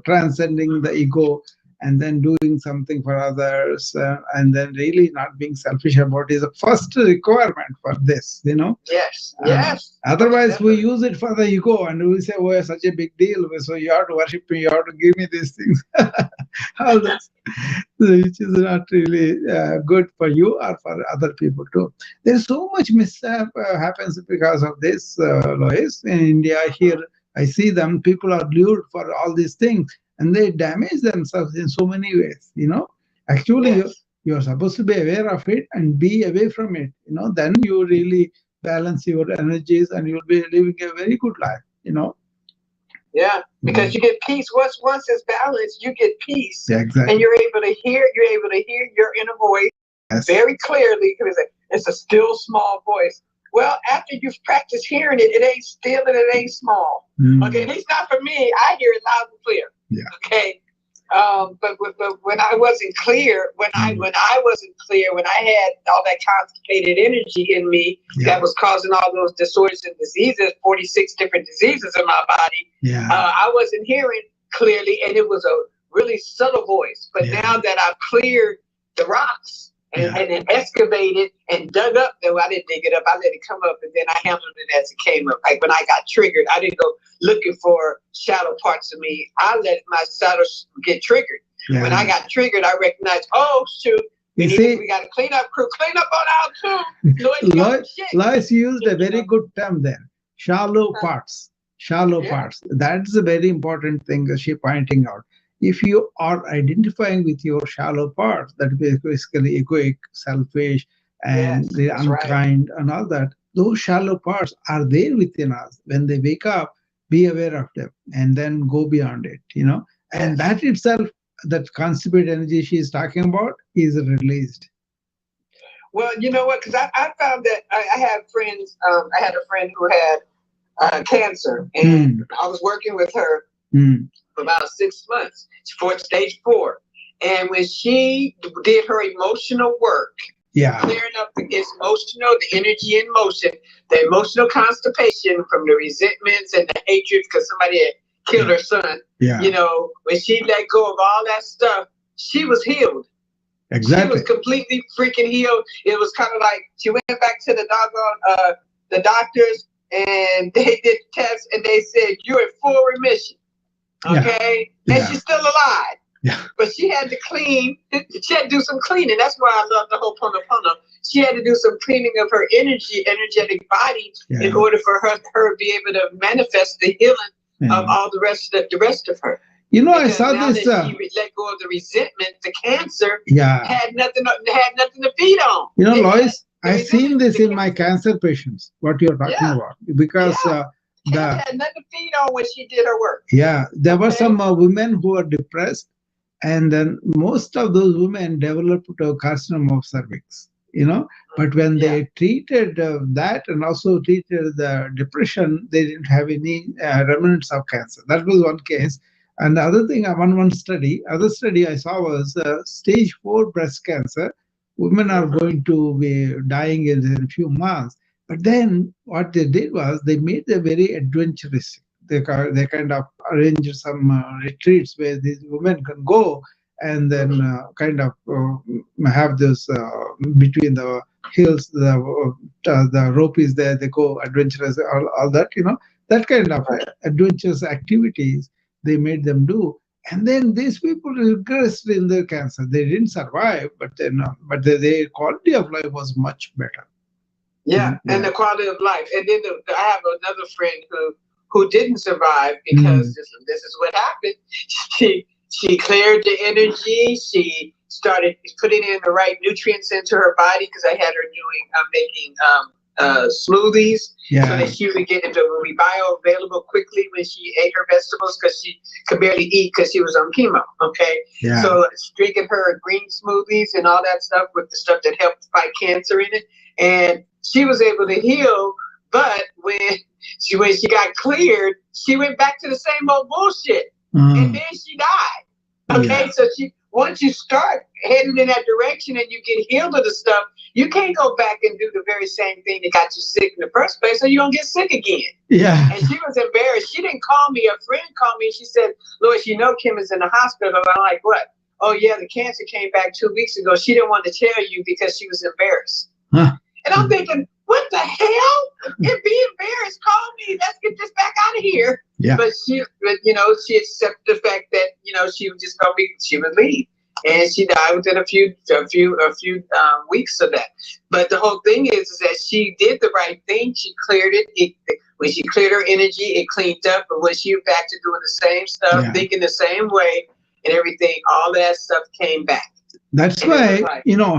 transcending the ego and then doing something for others, and then really not being selfish about it is the first requirement for this, Yes. Otherwise, Definitely. we use it for the ego, and we say, oh, it's such a big deal, so you have to worship me, you have to give me these things. All this, which is not really good for you or for other people too. There's so much mishap happens because of this, Lois. In India, here, I see them, people are lured for all these things, and they damage themselves in so many ways, Actually, you're supposed to be aware of it and be away from it, then you really balance your energies and you'll be living a very good life, Yeah, because you get peace. Once it's balanced, you get peace. Yeah, exactly. And you're able to hear your inner voice very clearly, because it's a still small voice. Well, after you've practiced hearing it, it ain't still and it ain't small. Okay, at least not for me. I hear it loud and clear. Yeah. Okay. But when I wasn't clear, when I wasn't clear, when I had all that constipated energy in me that was causing all those disorders and diseases, 46 different diseases in my body, I wasn't hearing clearly, and it was a really subtle voice. But now that I've cleared the rocks and then excavated and dug up, though I didn't dig it up, I let it come up, and then I handled it as it came up. Like when I got triggered, I didn't go looking for shallow parts of me. I let my shadows get triggered. When I got triggered, I recognized, oh shoot, we got to clean up on our too. Lois used a very good term there. Shallow parts. Parts. That's a very important thing she's pointing out. If you are identifying with your shallow parts, that is basically egoic, selfish, and unkind, and all that, those shallow parts are there within us. When they wake up, be aware of them and then go beyond it, And that itself, that constipated energy she is talking about, is released. Well, you know what? Because I found that I had friends. I had a friend who had cancer, and I was working with her for about 6 months. For stage 4, and when she did her emotional work, clearing up the the energy in motion, the emotional constipation from the resentments and the hatred because somebody had killed her son. When she let go of all that stuff, she was healed. Exactly. She was completely freaking healed. It was kind of like she went back to the doggone the doctors, and they did the test, and they said you're in full remission. Okay, and she's still alive. But she had to clean. She had to do some cleaning. That's why I love the whole Pono. She had to do some cleaning of her energetic body in order for her to be able to manifest the healing of all the rest of her. You know, I saw now this. That she let go of the resentment, the cancer Yeah. had nothing to feed on. You know, Lois, I've seen this in my cancer patients, what you're talking about. Because cancer had nothing to feed on when she did her work. Yeah, there were some women who were depressed, and then most of those women developed a carcinoma of cervix, you know. But when they treated that and also treated the depression, they didn't have any remnants of cancer. That was one case. And the other thing, other study I saw was stage 4 breast cancer. Women are going to be dying in a few months. But then what they did was they made them very adventurous. They kind of arrange some retreats where these women can go and then kind of have this between the hills, the rope is there, they go adventurous, all that, you know, that kind of adventurous activities they made them do. And then these people regressed in their cancer. They didn't survive, but then their quality of life was much better. Yeah, and the quality of life. And then I have another friend who didn't survive because this is what happened. She cleared the energy. She started putting in the right nutrients into her body because I had her making smoothies so that she would get into bioavailable quickly when she ate her vegetables because she could barely eat because she was on chemo. Okay, so drinking her green smoothies and all that stuff with the stuff that helped fight cancer in it, and she was able to heal. But when she got cleared, she went back to the same old bullshit, and then she died. Okay, so once you start heading in that direction and you get healed of the stuff, you can't go back and do the very same thing that got you sick in the first place, so you don't get sick again. Yeah. And she was embarrassed. She didn't call me. A friend called me. She said, "Lois, you know Kim is in the hospital." I'm like, "What?" "Oh yeah, the cancer came back 2 weeks ago. She didn't want to tell you because she was embarrassed." And I'm thinking, what the hell? And be embarrassed, call me. Let's get this back out of here. Yeah. But she accepted the fact that she was just gonna she would leave, and she died within a few weeks of that. But the whole thing is that she did the right thing. She cleared it. When she cleared her energy, it cleaned up. But when she was back to doing the same stuff, thinking the same way, and everything, all that stuff came back. That's why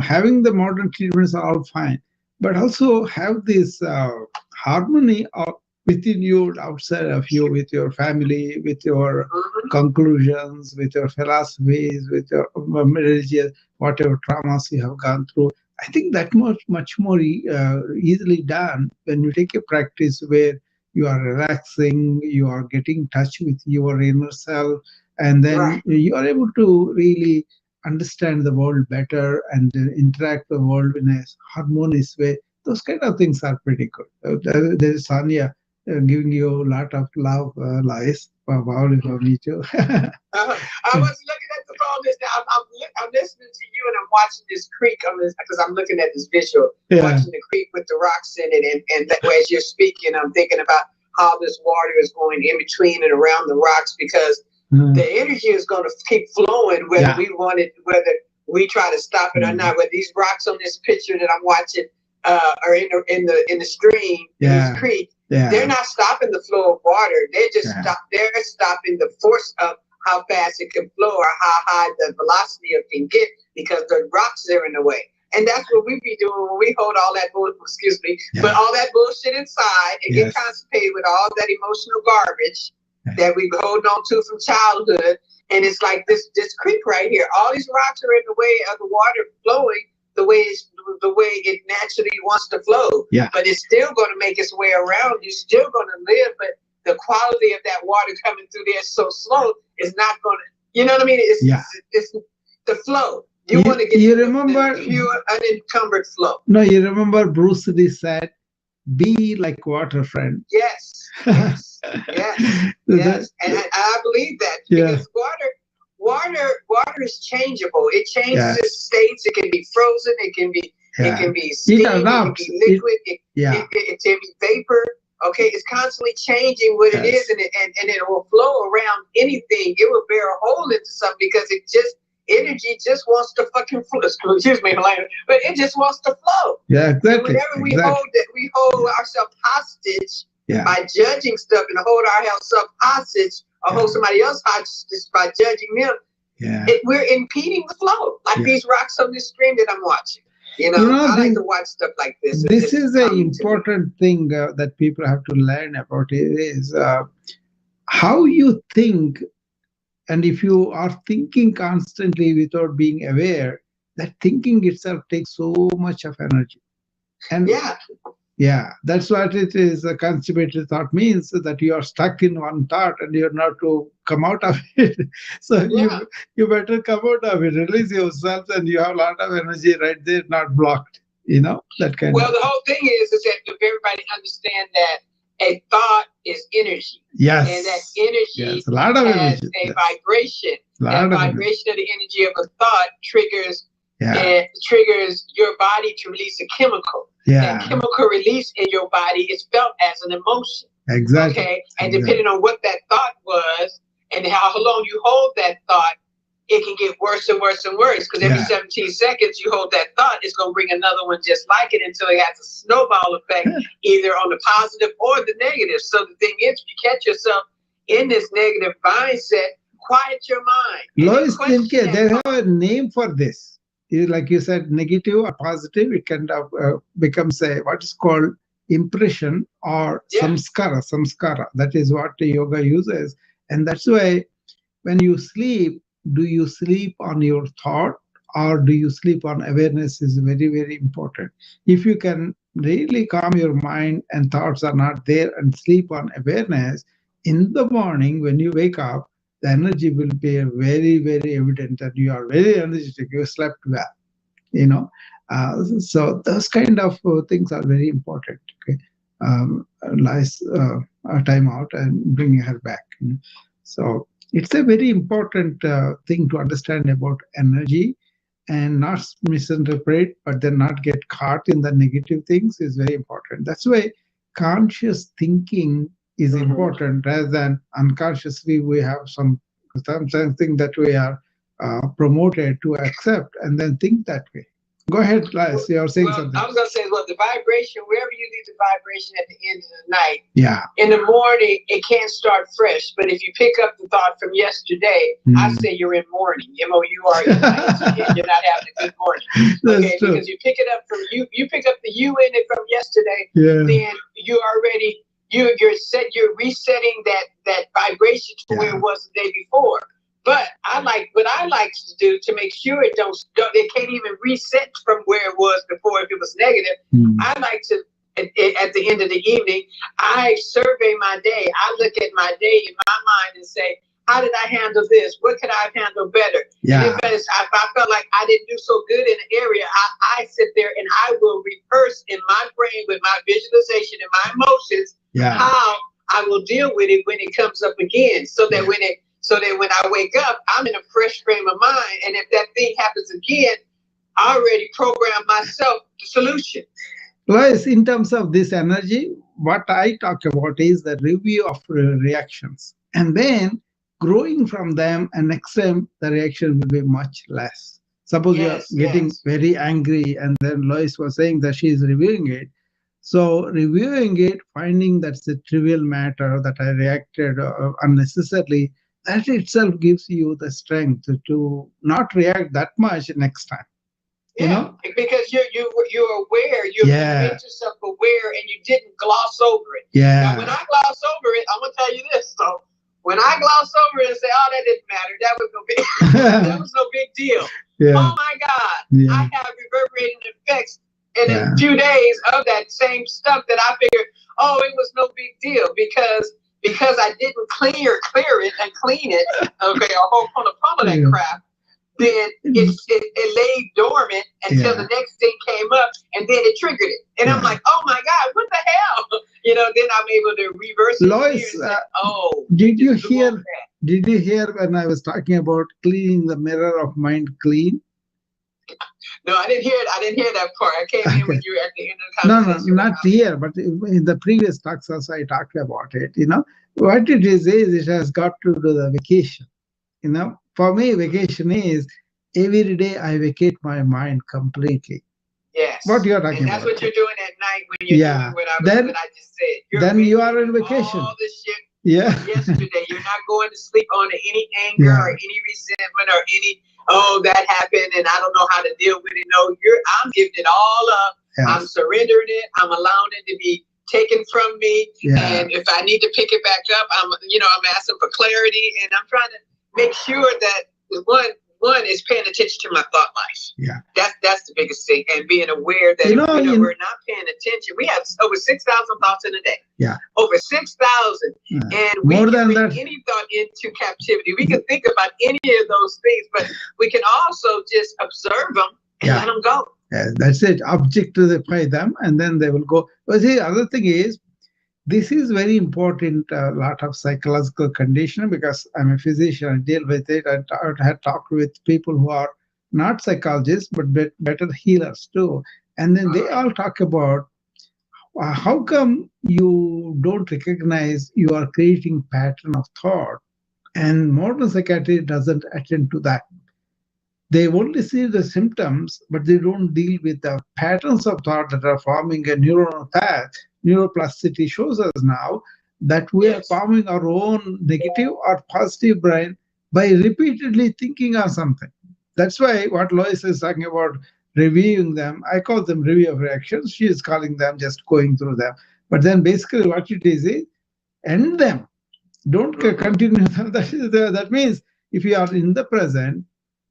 having the modern treatments are all fine. But also have this harmony within you, outside of you, with your family, with your conclusions, with your philosophies, with your religious, whatever traumas you have gone through. I think that much more easily done when you take a practice where you are relaxing, you are getting in touch with your inner self, and then you are able to really understand the world better and interact with the world in a harmonious way. Those kind of things are pretty good. There is Sonia giving you a lot of love, Lois. Wow, for me too. I was looking at the phone. I'm listening to you and I'm watching this creek because I'm looking at this visual, watching the creek with the rocks in it. And that way, as you're speaking, I'm thinking about how this water is going in between and around the rocks because the energy is going to keep flowing whether we try to stop it or not. Whether these rocks on this picture that I'm watching are in the stream, in this creek, they're not stopping the flow of water. They're just they're stopping the force of how fast it can flow or how high the velocity it can get because the rocks are in the way. And that's what we be doing when we hold all that put all that bullshit inside and get constipated with all that emotional garbage that we holding on to from childhood. And it's like this creek right here. All these rocks are in the way of the water flowing the way it naturally wants to flow. Yeah. But it's still going to make its way around. You're still going to live, but the quality of that water coming through there so slow is not going to, you know what I mean? It's the flow. You want to get the pure, unencumbered flow. No, you remember Bruce Lee said, "Be like water, friend." Yes. Yes. Yes. And I believe that because water is changeable. It changes its states. It can be frozen. It can be steam. It can be liquid. It can be vapor. Okay, it's constantly changing what it is, and it will flow around anything. It will bear a hole into something because energy just wants to fucking flow. Excuse me, but it just wants to flow. Yeah, exactly. And whenever we hold ourselves hostage by judging stuff and hold ourselves hostage or hold somebody else hostage just by judging them. Yeah. We're impeding the flow, like these rocks on this screen that I'm watching. I like to watch stuff like this. This is an important thing that people have to learn about is how you think. And if you are thinking constantly without being aware, that thinking itself takes so much of energy. And that's what it is. A constipated thought means that you are stuck in one thought and you're not to come out of it. So you better come out of it, release yourself, and you have a lot of energy right there, not blocked. That kind of. Well, the whole thing is that if everybody understand that a thought is energy. Yes. And that energy a lot of has energy. a vibration. That vibration of the energy of a thought triggers your body to release a chemical. That chemical release in your body is felt as an emotion. Exactly. Okay. And depending on what that thought was and how long you hold that thought, it can get worse and worse and worse. Because every 17 seconds you hold that thought, it's going to bring another one just like it until it has a snowball effect, either on the positive or the negative. So the thing is, if you catch yourself in this negative mindset, quiet your mind. Lois, they have a name for this. Like you said, negative or positive, it kind of becomes what is called impression or samskara. That is what the yoga uses. And that's why when you sleep, do you sleep on your thought or do you sleep on awareness is very, very important. If you can really calm your mind and thoughts are not there and sleep on awareness, in the morning when you wake up, the energy will be very, very evident that you are very energetic, you slept well, so those kind of things are very important. Okay, nice time out and bringing her back. So it's a very important thing to understand about energy and not misinterpret, but then not get caught in the negative things is very important. That's why conscious thinking is important rather than unconsciously we have something that we are promoted to accept and then think that way. Go ahead, Liz, you're saying something. I was going to say, the vibration, wherever you leave the vibration at the end of the night, in the morning, it can't start fresh. But if you pick up the thought from yesterday, I say you're in mourning, M-O-U-R-N-I-G, and you're not having a good morning. Okay, because you pick it up from you pick up the you in it from yesterday, then you already, you're resetting that vibration to where it was the day before. But what I like to do to make sure it can't even reset from where it was before if it was negative. I like to, at the end of the evening, I survey my day. I look at my day in my mind and say, how did I handle this? What could I have handled better? Yeah. Because if I felt like I didn't do so good in an area, I sit there and I will rehearse in my brain with my visualization and my emotions how I will deal with it when it comes up again. So that when I wake up, I'm in a fresh frame of mind. And if that thing happens again, I already programmed myself the solution. Lois, in terms of this energy, what I talk about is the review of reactions. And then growing from them, and next time the reaction will be much less. Suppose you're getting very angry, and then Lois was saying that she is reviewing it. So reviewing it, finding that's a trivial matter that I reacted unnecessarily, that itself gives you the strength to not react that much next time. Because you're aware, you made yourself aware, and you didn't gloss over it. Now, when I gloss over it, I'm gonna tell you this. So when I gloss over it and say, "Oh, that didn't matter. That was no big. That was no big deal." Oh my God, I have reverberating effects in a few days of that same stuff that I figured, oh, it was no big deal because I didn't clear it and clean it, okay, a whole ton of that crap, then it lay dormant until the next thing came up, and then it triggered it. And I'm like, oh my God, what the hell? Then I'm able to reverse it. Lois, did you hear when I was talking about cleaning the mirror of mind clean? No, I didn't hear it. I didn't hear that part. I came in when you were at the end of the conversation. No, not here, but in the previous talks also I talked about it. What it is it has got to do the vacation. For me, vacation is every day I vacate my mind completely. Yes. What you're talking about. And that's what you're doing at night when you're doing what I just said. Then you are on vacation. All this shit yesterday. You're not going to sleep on any anger or any resentment or any, oh, that happened and I don't know how to deal with it. No, I'm giving it all up. I'm surrendering it. I'm allowing it to be taken from me. And if I need to pick it back up, I'm asking for clarity, and I'm trying to make sure that one is paying attention to my thought life. That's the biggest thing, and being aware that if we're not paying attention, we have over 6,000 thoughts in a day. Over 6,000, and we can bring any thought into captivity. We can think about any of those things, but we can also just observe them and let them go. That's it. Objectify them, and then they will go. But the other thing is, this is very important, a lot of psychological conditioning, because I'm a physician, I deal with it. I had talked with people who are not psychologists, but better healers too. And then they all talk about how come you don't recognize you are creating pattern of thought, and modern psychiatry doesn't attend to that. They only see the symptoms, but they don't deal with the patterns of thought that are forming a neuronal path. Neuroplasticity shows us now that we are forming our own negative or positive brain by repeatedly thinking on something. That's why what Lois is talking about, reviewing them, I call them review of reactions. She is calling them just going through them. But then basically what it is end them. Don't continue them. That means if you are in the present,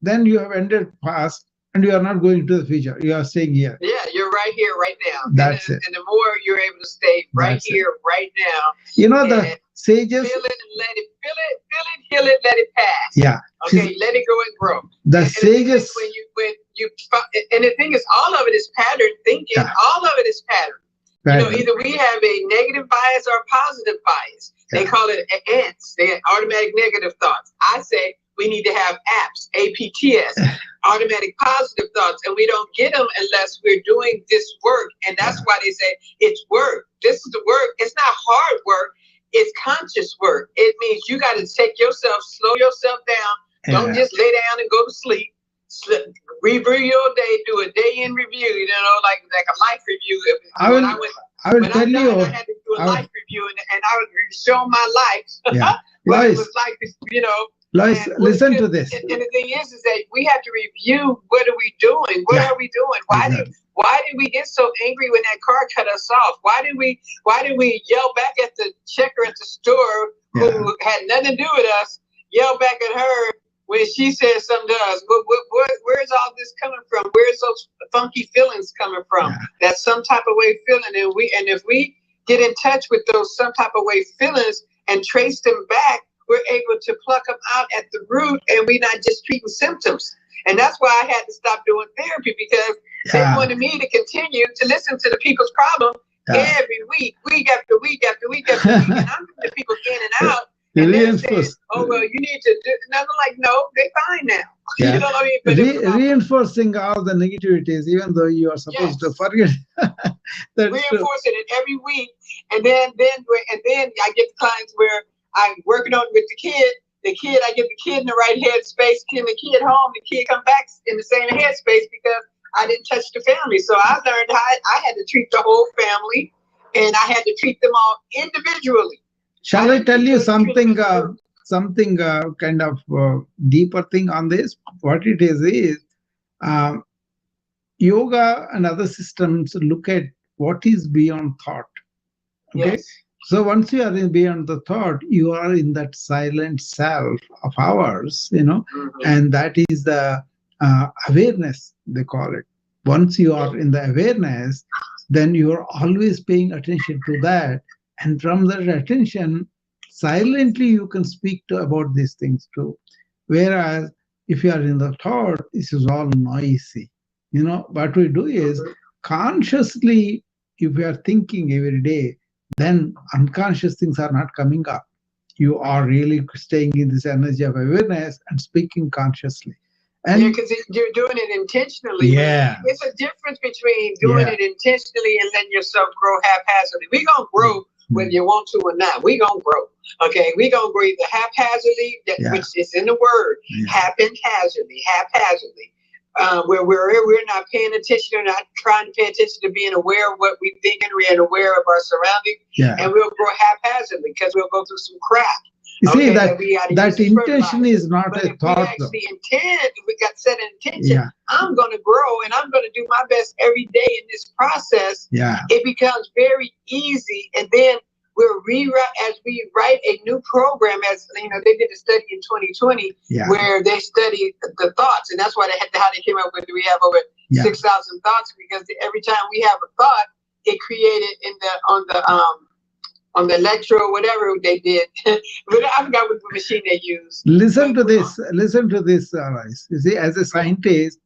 then you have ended past and you are not going to the future. You are staying here. Yeah, you're right here, right now. That's it. And the more you're able to stay right here, right now. The sages. Feel it and let it. Feel it, heal it, let it pass. Yeah. Okay, let it go and grow. The sages. And the thing is, all of it is pattern thinking. All of it is pattern. Either we have a negative bias or a positive bias. They call it ants. They automatic negative thoughts. I say, we need to have apps, APTS, automatic positive thoughts, and we don't get them unless we're doing this work. And that's why they say it's work. This is the work. It's not hard work. It's conscious work. It means you got to take yourself, slow yourself down. Don't just lay down and go to sleep. Review your day. Do a day in review. Like a life review. I will tell you. I had to do a life review, and I would show my life. What it was like, Lois, listen to this. And the thing is that we have to review, what are we doing? What are we doing? Why did we get so angry when that car cut us off? Why did we yell back at the checker at the store who had nothing to do with us, yell back at her when she said something to us? Where's all this coming from? Where's those funky feelings coming from? That's some type of way feeling. And if we get in touch with those some type of way feelings and trace them back, we're able to pluck them out at the root, and we're not just treating symptoms. And that's why I had to stop doing therapy, because they wanted me to continue to listen to the people's problem every week after week after week after week. And I'm putting the people in and out. And then saying, oh, well, you need to do nothing. Like, no, they're fine now. You know what I mean? But reinforcing all the negativities, even though you are supposed to forget. Reinforcing it every week. And then I get clients where I'm working on with the kid, I get the kid in the right headspace, send the kid home, the kid come back in the same headspace because I didn't touch the family. So I learned how I had to treat the whole family, and I had to treat them all individually. Shall I tell you something kind of deeper thing on this? What it is yoga and other systems look at what is beyond thought. Okay. Yes. So once you are beyond the thought, you are in that silent self of ours, and that is the awareness, they call it. Once you are in the awareness, then you are always paying attention to that. And from that attention, silently you can speak about these things too. Whereas if you are in the thought, this is all noisy. What we do is consciously, if you are thinking every day, then unconscious things are not coming up. You are really staying in this energy of awareness and speaking consciously. And because you're doing it intentionally. Yeah. It's a difference between doing it intentionally and letting yourself grow haphazardly. We're going to grow whether you want to or not. We're going to grow. Okay? We're going to grow either haphazardly, which is in the word, haphazardly, where we're not paying attention, or not trying to pay attention to being aware of what we think, and we're aware of our surroundings, and we'll grow haphazardly because we'll go through some crap. You see, that intention is not but a if thought. We actually intend, we got set an intention. I'm going to grow, and I'm going to do my best every day in this process. It becomes very easy, and then we'll rewrite as we write a new program. As you know, they did a study in 2020 where they studied the thoughts, and that's why how they came up with we have over 6,000 thoughts, because every time we have a thought, it created on the electro, whatever they did. But I forgot what machine they used. Listen to this, Alice. You see, as a scientist,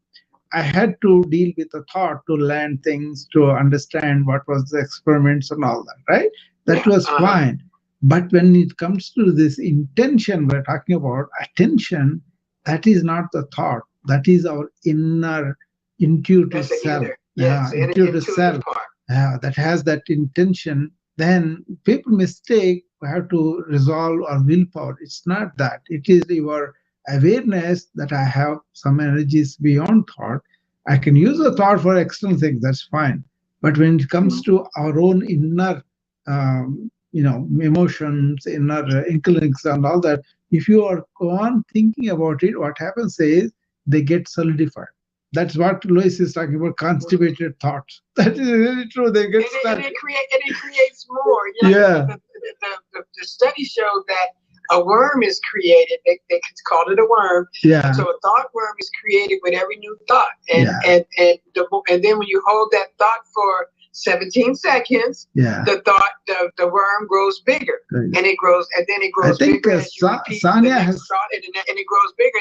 I had to deal with the thought to learn things, to understand what was the experiments and all that, right? That was fine. But when it comes to this intention we're talking about, attention, that is not the thought. That is our inner intuitive self. Intuitive self that has that intention. Then people mistake, we have to resolve our willpower. It's not that. It is your awareness that I have some energies beyond thought. I can use the thought for external things, that's fine. But when it comes to our own inner, emotions, inner inklings and all that, if you are on thinking about it, what happens is they get solidified. That's what Lois is talking about, constipated thoughts. That is really true. They get stuck. And it creates more. The study showed that a worm is created. They called it a worm. So a thought worm is created with every new thought. And then when you hold that thought for 17 seconds, the worm grows bigger. And it grows bigger. I think Sanya has thought, and it grows bigger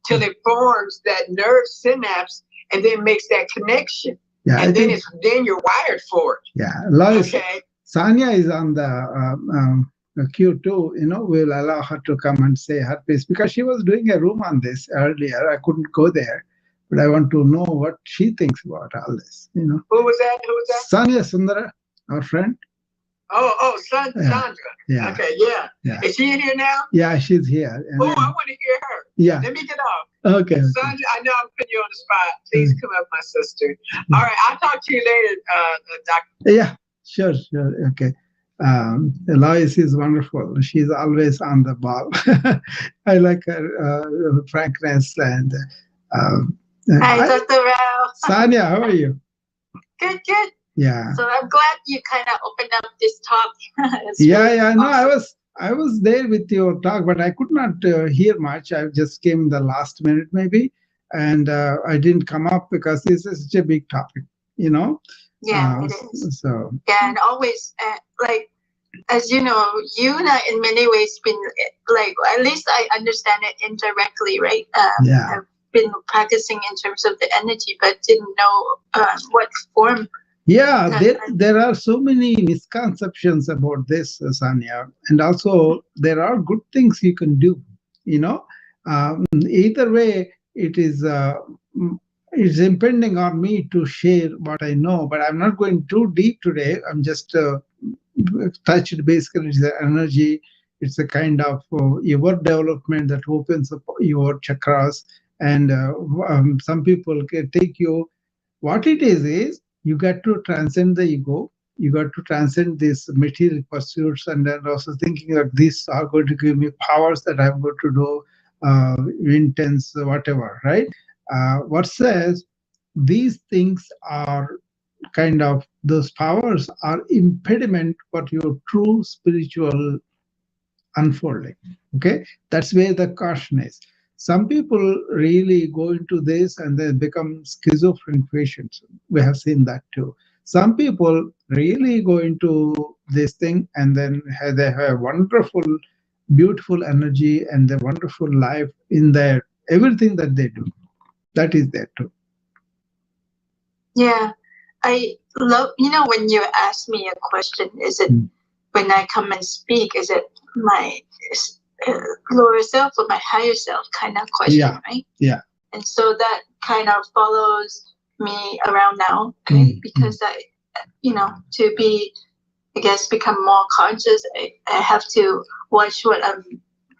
till it forms that nerve synapse and then makes that connection. And then you're wired for it. Lois, Sanya is on the queue too. We'll allow her to come and say her piece, because she was doing a room on this earlier. I couldn't go there, but I want to know what she thinks about all this. Who was that? Sanya Sundara, our friend. Sandra. Okay, Is she in here now? Yeah, she's here. I want to hear her. Let me get off. Okay. Sandra, I know I'm putting you on the spot. Please come up, my sister. All right, I'll talk to you later, Doctor. Yeah, sure. Okay. Lois is wonderful. She's always on the ball. I like her frankness and. Hi, Dr. Rao. Sanya, how are you? Good. Yeah. So I'm glad you kind of opened up this talk. No, awesome. I was there with your talk, but I could not hear much. I just came the last minute maybe, and I didn't come up because this is such a big topic, Yeah, it is. So. Yeah, and always as you know, Yuna in many ways been at least I understand it indirectly, right? I've been practicing in terms of the energy, but didn't know what form. Yeah, there are so many misconceptions about this, Sanya, and also there are good things you can do. Either way, it's impending on me to share what I know, but I'm not going too deep today. I'm just touched basically the energy. It's a kind of your development that opens up your chakras, and some people can take you. What it is you got to transcend the ego. You got to transcend these material pursuits, and then also thinking that these are going to give me powers that I'm going to do intense whatever, right? What says these things are kind of, those powers are impediment for your true spiritual unfolding. Okay, that's where the caution is. Some people really go into this and they become schizophrenic patients. We have seen that too. Some people really go into this thing and then they have wonderful, beautiful energy and a wonderful life in their everything that they do. That is there too. Yeah, I love, when you ask me a question, is it when I come and speak, is it my lower self or my higher self kind of question, right? Yeah. And so that kind of follows me around now, okay? Because I, to be, I guess, become more conscious, I have to watch what I'm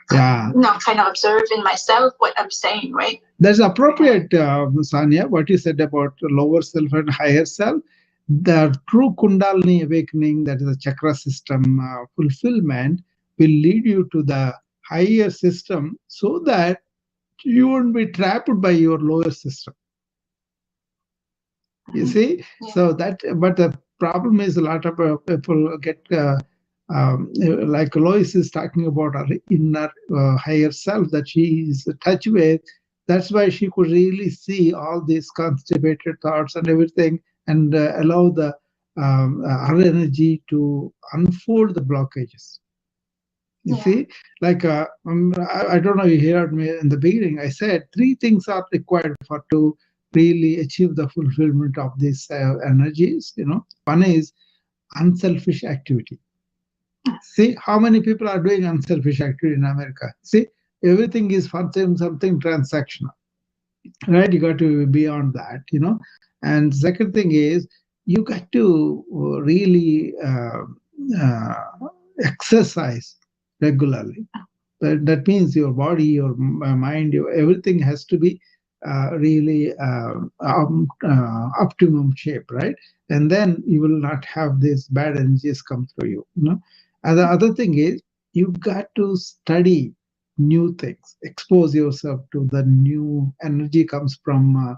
kind of observe in myself what I'm saying, right? That's appropriate, Sanya, what you said about lower self and higher self. The true Kundalini awakening, that is the chakra system fulfillment, will lead you to the higher system so that you won't be trapped by your lower system. You see? Yeah. So that, but the problem is a lot of people get, like Lois is talking about her inner higher self that she is in touch with. That's why she could really see all these constipated thoughts and everything, and allow the her energy to unfold the blockages. You see, like I don't know, you heard me in the beginning. I said 3 things are required for to really achieve the fulfillment of these energies. You know, one is unselfish activity. See how many people are doing unselfish activity in America. See, everything is for something transactional, right? You got to be beyond that, you know. And second thing is you got to really exercise regularly. That means your body, your mind, everything has to be really optimum shape, right? And then you will not have these bad energies come through you, you know. And the other thing is you got to study new things, expose yourself to the new energy comes from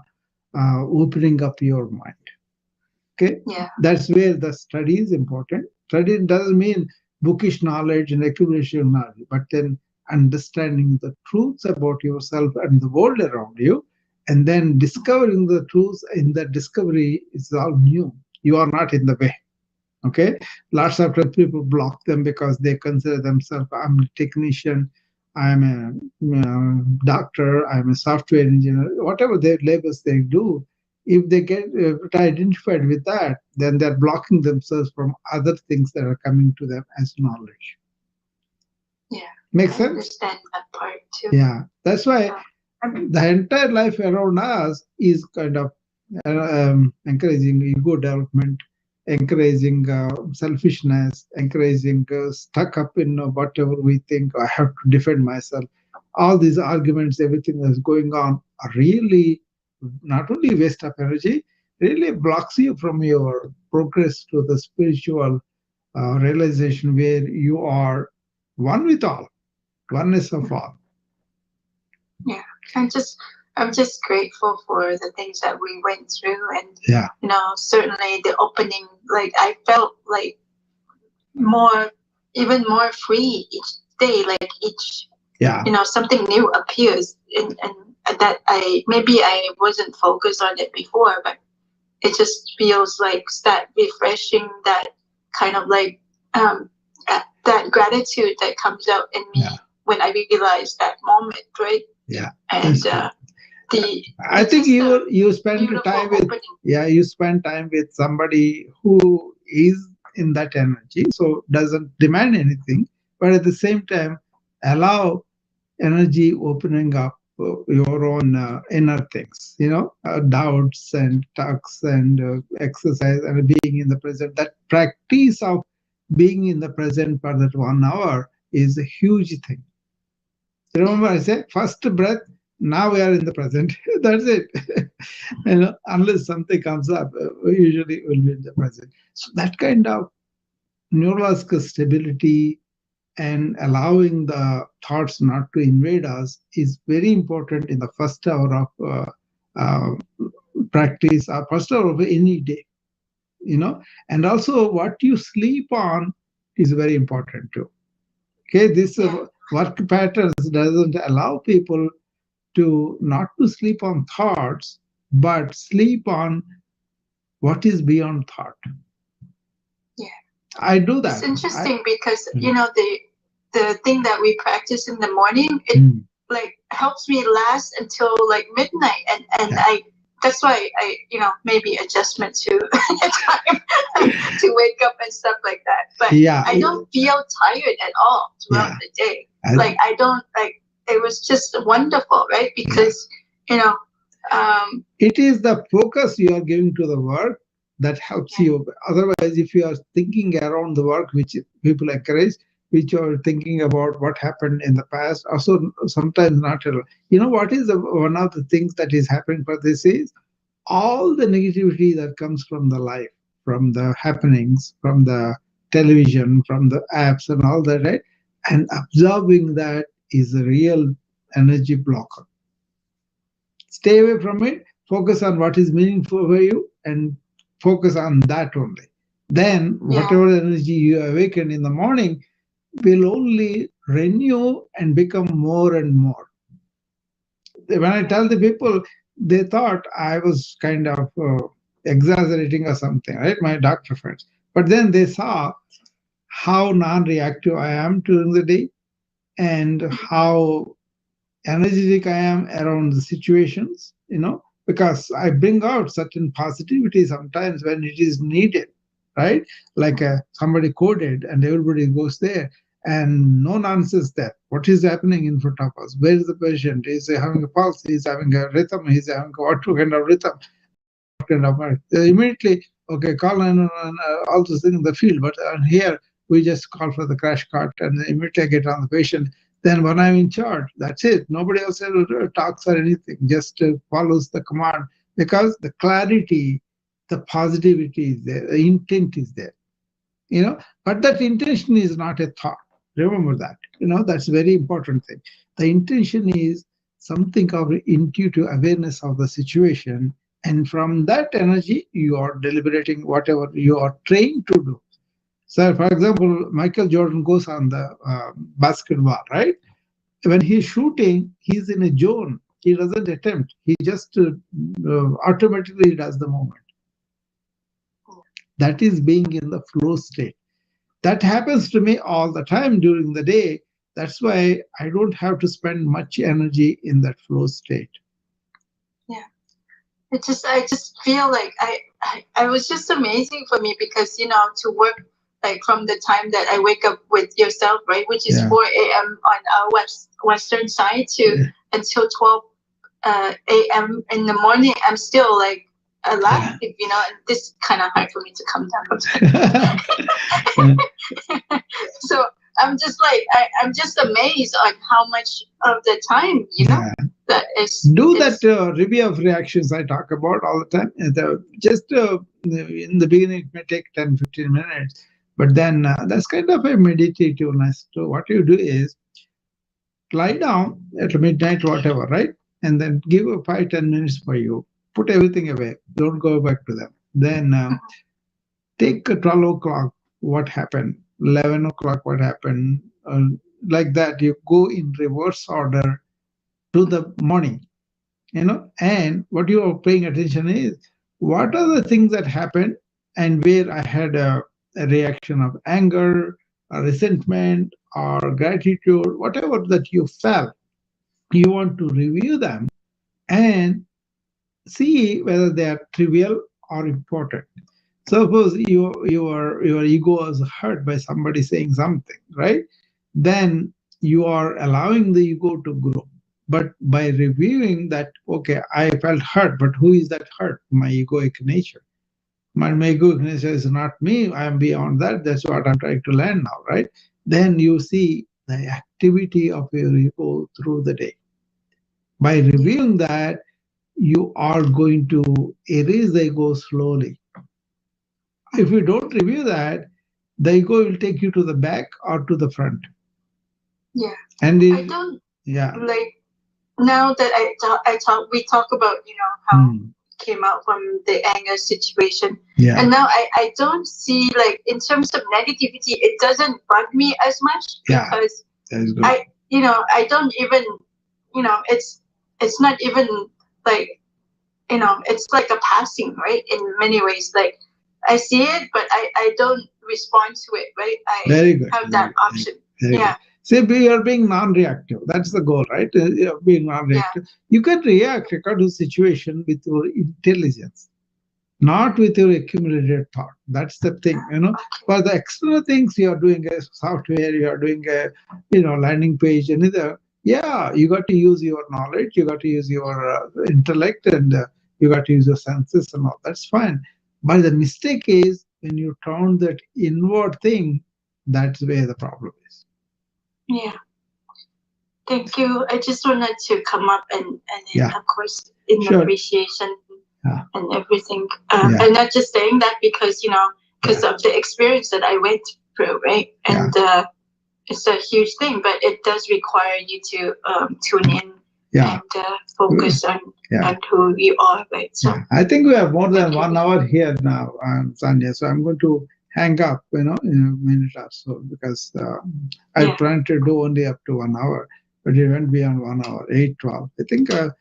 opening up your mind. Okay, that's where the study is important. Study doesn't mean bookish knowledge and accumulation of knowledge, but then understanding the truths about yourself and the world around you, and then discovering the truths. In that discovery is all new. You are not in the way. Okay, lots of people block them because they consider themselves, I'm a technician, I'm a doctor, I'm a software engineer, whatever their labels they do. If they get identified with that, then they're blocking themselves from other things that are coming to them as knowledge. Yeah. Makes sense? I understand that part too. Yeah. That's why the entire life around us is kind of encouraging ego development, encouraging selfishness, encouraging stuck up in whatever we think, I have to defend myself. All these arguments, everything that's going on are really not only waste of energy, really blocks you from your progress to the spiritual realization where you are one with all, oneness of all. Yeah, I'm just grateful for the things that we went through, and you know, certainly the opening. Like I felt like even more free each day. Like each, you know, something new appears, and that I wasn't focused on it before, but it just feels like that refreshing, that kind of like that gratitude that comes out in me when I realize that moment, right? Yeah. And I think you spend time with you spend time with somebody who is in that energy, so doesn't demand anything, but at the same time allow energy opening up your own inner things, you know, doubts and talks and exercise and being in the present. That practice of being in the present for that 1 hour is a huge thing. Remember, I said first breath. Now we are in the present. That's it. You know, unless something comes up, we usually will be in the present. So that kind of neurological stability and allowing the thoughts not to invade us is very important in the first hour of practice, or first hour of any day. You know, and also what you sleep on is very important too. Okay, this work patterns doesn't allow people to not to sleep on thoughts, but sleep on what is beyond thought. Yeah, I do that. It's interesting because you know the thing that we practice in the morning, it like helps me last until like midnight, and that's why I, you know, maybe adjustment to time to wake up and stuff like that. But I don't feel tired at all throughout the day. Like I don't like. It was just wonderful, right? Because you know, it is the focus you are giving to the work that helps you. Otherwise, if you are thinking around the work, which people encourage, which are thinking about what happened in the past. Also, sometimes not at all. You know what is one of the things that is happening for this is all the negativity that comes from the life, from the happenings, from the television, from the apps and all that, right? And absorbing that is a real energy blocker. Stay away from it, focus on what is meaningful for you, and focus on that only. Then, whatever energy you awaken in the morning will only renew and become more and more. When I tell the people, they thought I was kind of exaggerating or something, right? My doctor friends. But then they saw how non-reactive I am during the day and how energetic I am around the situations, because I bring out certain positivity sometimes when it is needed, right? Like somebody coded and everybody goes there and no nonsense there. What is happening in front of us? Where is the patient? Is he having a pulse? Is having a rhythm? Is having what kind of rhythm? What kind of immediately, okay, call 911, all those things in the field. But here, we just call for the crash cart and immediately get on the patient. Then when I'm in charge, that's it. Nobody else talks or anything, just follows the command, because the clarity, the positivity is there, the intent is there, but that intention is not a thought. Remember that, that's a very important thing. The intention is something of intuitive awareness of the situation. And from that energy, you are deliberating whatever you are trained to do. So, for example, Michael Jordan goes on the basketball, right? When he's shooting, he's in a zone. He doesn't attempt. He just automatically does the movement. That is being in the flow state. That happens to me all the time during the day. That's why I don't have to spend much energy in that flow state. Yeah. I just feel like I was just amazing for me because, to work like from the time that I wake up with yourself, right, which is 4 a.m. on our western side to until 12 a.m. in the morning, I'm still like alive, and this is kind of hard for me to come down. So I'm just like, I'm just amazed on how much of the time, that is. Do that review of reactions I talk about all the time. Just in the beginning, it may take 10, 15 minutes. But then that's kind of a meditativeness. So what you do is lie down at midnight, whatever, right? And then give 5, 10 minutes for you. Put everything away. Don't go back to them. Then take 12 o'clock, what happened? 11 o'clock, what happened? Like that, you go in reverse order to the morning, and what you are paying attention is, what are the things that happened and where I had a reaction of anger, or resentment, or gratitude, whatever that you felt. You want to review them and see whether they are trivial or important. Suppose your ego was hurt by somebody saying something, right? Then you are allowing the ego to grow. But by reviewing that, okay, I felt hurt, but who is that hurt? My egoic nature. My egoic nature is not me. I am beyond that. That's what I'm trying to learn now, right? Then you see the activity of your ego through the day. By reviewing that, you are going to erase the ego slowly. If you don't review that, the ego will take you to the back or to the front. Yeah. And I don't. Yeah. Like now that we talk about how came out from the anger situation. Yeah. And now I don't see, like, in terms of negativity, it doesn't bug me as much because I don't even it's not even like it's like a passing, right? In many ways, like I see it, but I don't respond to it, right? I Very good. Have that option. Very good. See, you're being non-reactive. That's the goal, right? You're being non-reactive. You can react according to the situation with your intelligence, not with your accumulated thought. That's the thing, For the external things, you are doing a software, you are doing a, landing page, anything. Yeah, you got to use your knowledge, you got to use your intellect, and you got to use your senses and all. That's fine. But the mistake is when you turn that inward thing, that's where the problem is. Yeah. Thank you. I just wanted to come up and of course, in appreciation and everything. I'm not just saying that because, because of the experience that I went through, right? And it's a huge thing, but it does require you to tune in and focus on who you are, right? So I think we have more than 1 hour here now, Sanya. So I'm going to hang up, in a minute or so, because I planned to do only up to 1 hour, but it went beyond 1 hour, 8:12. I think a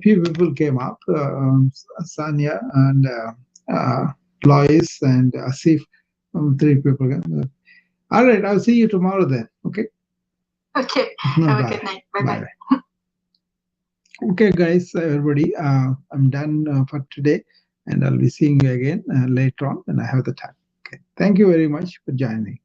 few people came up, Sanya and Lois and Asif, 3 people. All right, I'll see you tomorrow then. Okay. Okay. Have a good night. Bye-bye. Okay, guys, everybody, I'm done for today, and I'll be seeing you again later on when I have the time. Okay. Thank you very much for joining.